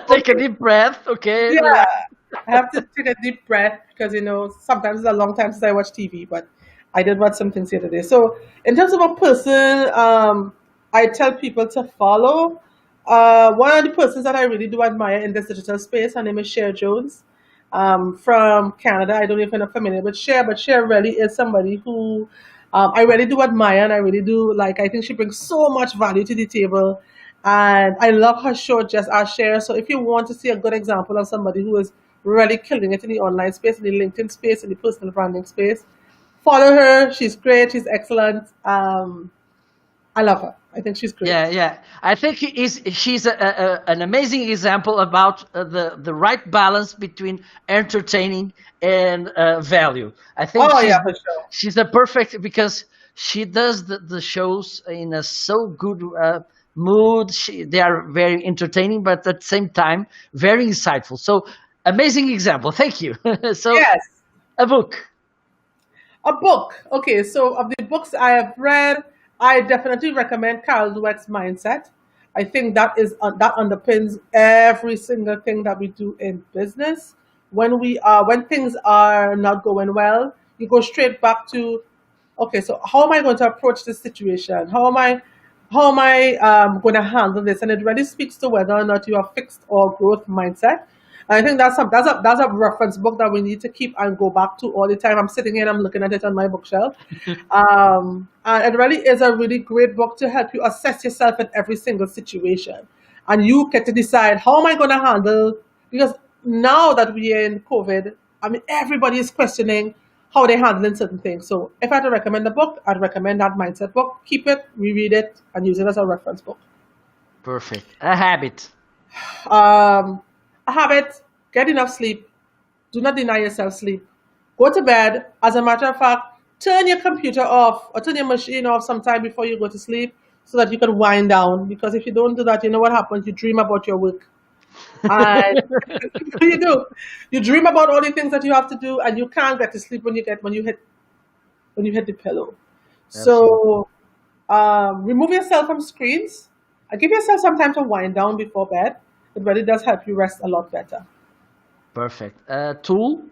Take a deep breath, okay? Yeah. Relax. I have to take a deep breath because sometimes it's a long time since I watch TV, but I did watch some things the other day. So in terms of a person, I tell people to follow. One of the persons that I really do admire in this digital space, her name is Cher Jones, from Canada. I don't know if you're familiar with Cher, but Cher really is somebody who I really do admire, and I really do like. I think she brings so much value to the table, and I love her show, Just As Cher. So if you want to see a good example of somebody who is really killing it in the online space, in the LinkedIn space, in the personal branding space, follow her. She's great. She's excellent. I love her. I think she's great. Yeah, yeah. I think she's an amazing example about the right balance between entertaining and value. I think Oh yeah, for sure. she's a perfect, because She does the shows in a so good mood. They are very entertaining, but at the same time, very insightful. So, amazing example. Thank you. So, Yes. a book. A book. Okay, so of the books I have read, I definitely recommend Carol Dweck's Mindset. I think that underpins every single thing that we do in business. When things are not going well, you go straight back to, okay, so how am I going to approach this situation? How am I going to handle this? And it really speaks to whether or not you have fixed or growth mindset. And I think that's a reference book that we need to keep and go back to all the time. I'm sitting here and I'm looking at it on my bookshelf. And it really is a really great book to help you assess yourself in every single situation. And you get to decide, how am I going to handle, because now that we're in COVID, I mean, everybody is questioning how they're handling certain things. So if I had to recommend a book, I'd recommend that mindset book. Keep it, reread it, and use it as a reference book. Perfect. A habit. Um, a habit, get enough sleep. Do not deny yourself sleep. Go to bed. As a matter of fact, turn your computer off or turn your machine off sometime before you go to sleep so that you can wind down. Because if you don't do that, you know what happens? You dream about your work. And you do. You dream about all the things that you have to do, and you can't get to sleep when you hit the pillow. Absolutely. So remove yourself from screens. Give yourself some time to wind down before bed. It really does help you rest a lot better. Perfect. Tool.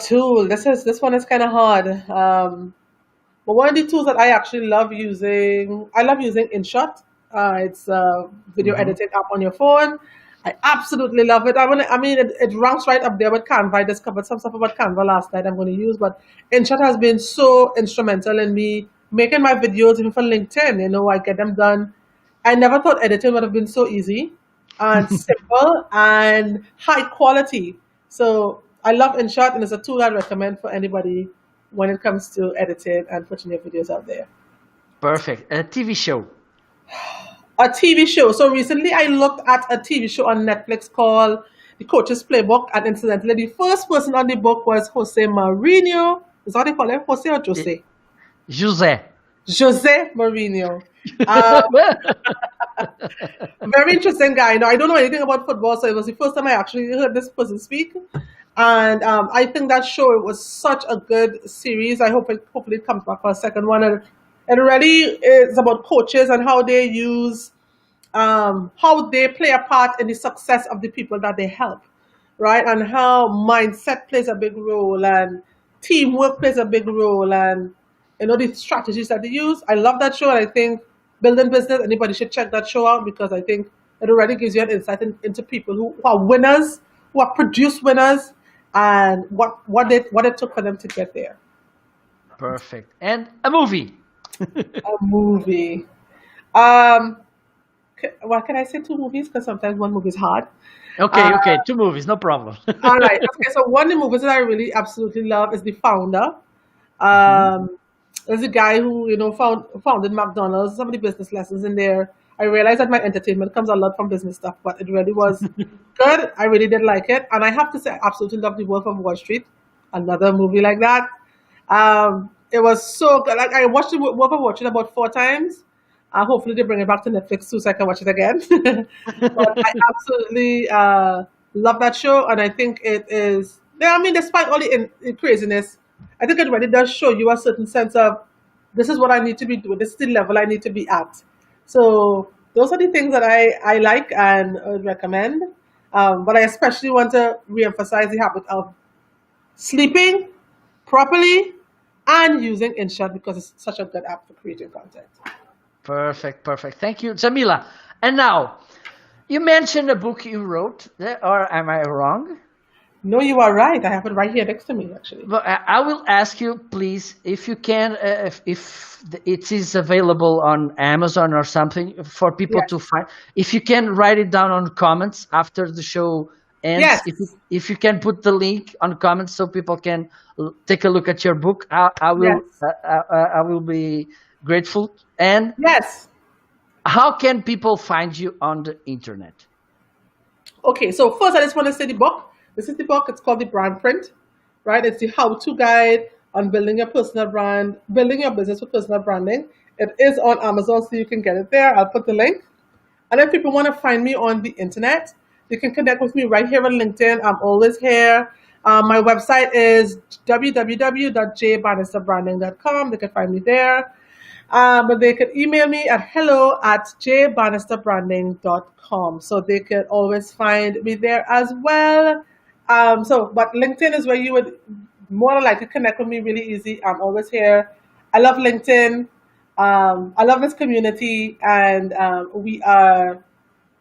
Tool. This one is kind of hard. But one of the tools that I actually I love using InShot. It's a video Hmm. editing app on your phone. I absolutely love it. It ranks right up there with Canva. I discovered some stuff about Canva last night I'm going to use, but InShot has been so instrumental in me making my videos, even for LinkedIn. I get them done. I never thought editing would have been so easy and simple and high quality. So I love InShot, and it's a tool I recommend for anybody when it comes to editing and putting your videos out there. Perfect. A TV show. A TV show. So recently I looked at a TV show on Netflix called The Coach's Playbook, and incidentally, the first person on the book was Jose Mourinho. Is that what they call him? Jose or Eh, Jose? José. Jose Mourinho. Uh, Very interesting guy. I don't know anything about football, so it was the first time I actually heard this person speak. And I think that show, it was such a good series. Hopefully it comes back for a second one. And it really is about coaches and how they play a part in the success of the people that they help, right? And how mindset plays a big role, and teamwork plays a big role, and the strategies that they use. I love that show, and I think building business, anybody should check that show out, because I think it already gives you an insight into people who are winners, who have produced winners, and what it took for them to get there. Perfect. And a movie. A movie. Um, what can I say? Two movies, because sometimes one movie is hard. Okay, Uh, okay. Two movies, no problem. all right. Okay. So one of the movies that I really absolutely love is The Founder. Mhm. Um, there's a guy who founded McDonald's. Some of the business lessons in there. I realized that my entertainment comes a lot from business stuff, but it really was good. I really did like it, and I have to say, I absolutely love The Wolf of Wall Street. Another movie like that. It was so good. Like, I watched The Wolf of Wall Street about 4 times. Hopefully they bring it back to Netflix too, so I can watch it again. But I absolutely love that show, and I think it is. Yeah, I mean, despite all the craziness, I think it really does show you a certain sense of, this is what I need to be doing. This is the level I need to be at. So those are the things that I like and recommend. But I especially want to reemphasize the habit of sleeping properly and using InShot, because it's such a good app for creating content. Perfect, perfect. Thank you, Jamila. And now, you mentioned a book you wrote, or am I wrong? No, you are right. I have it right here next to me, actually. But I will ask you, please, if you can, if it is available on Amazon or something for people to Yes. find. If you can write it down on comments after the show ends, Yes. if you can put the link on comments so people can take a look at your book, Yes. I will be grateful. And Yes. how can people find you on the internet? Okay, so first I just want to say the book. This is the book. It's called The Brand Print, right? It's the how-to guide on building your personal brand, building your business with personal branding. It is on Amazon, so you can get it there. I'll put the link. And if people want to find me on the internet, you can connect with me right here on LinkedIn. I'm always here. My website is www.jbannisterbranding.com. They can find me there. But they can email me at hello@jbannisterbranding.com. So they can always find me there as well. But LinkedIn is where you would more than likely connect with me really easy. I'm always here. I love LinkedIn. I love this community, and we are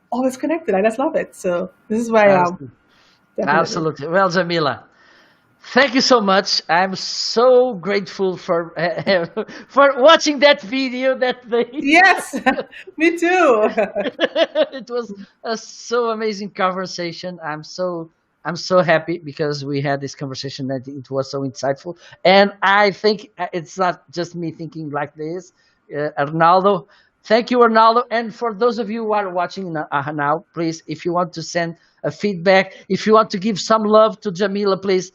always connected. I just love it. So this is where I am, Absolutely. definitely. Absolutely. Well, Jamila, thank you so much. I'm so grateful for for watching that video that they. Yes, me too. It was a so amazing conversation. I'm so happy because we had this conversation that it was so insightful. And I think it's not just me thinking like this. Arnaldo, thank you, Arnaldo. And for those of you who are watching now, please, if you want to send a feedback, if you want to give some love to Jamila, please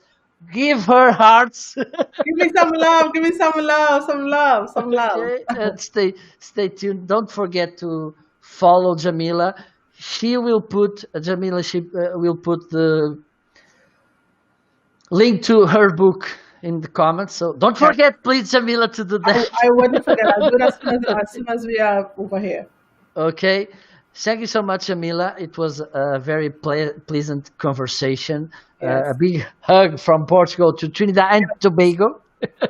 give her hearts. Give me some love. Give me some love. Some love. Some love. Okay, and stay tuned. Don't forget to follow Jamila. She will put Jamila. She will put the link to her book in the comments. So don't Yes, forget, please, Jamila, to do I that. wouldn't forget. I'll do it as soon as we are over here. Okay. Thank you so much, Jamila. It was a very pleasant conversation. A Yes. big hug from Portugal to Trinidad and Tobago.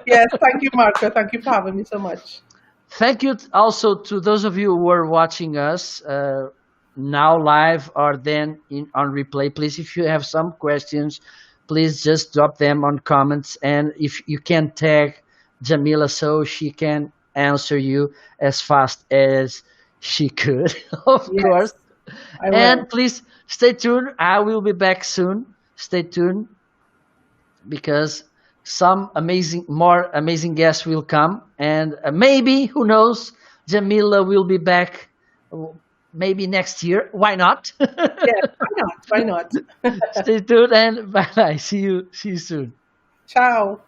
Yes. Thank you, Marco. Thank you for having me so much. Thank you also to those of you who are watching us now live or then on replay. Please, if you have some questions, please just drop them on comments. And if you can tag Jamila so she can answer you as fast as she could, of course. Yes, I will. And please stay tuned. I will be back soon. Stay tuned because some more amazing guests will come, and maybe, who knows, Jamila will be back. Maybe next year. Why not? Yes. Why not? Why not? Stay tuned and bye bye. See you soon. Ciao.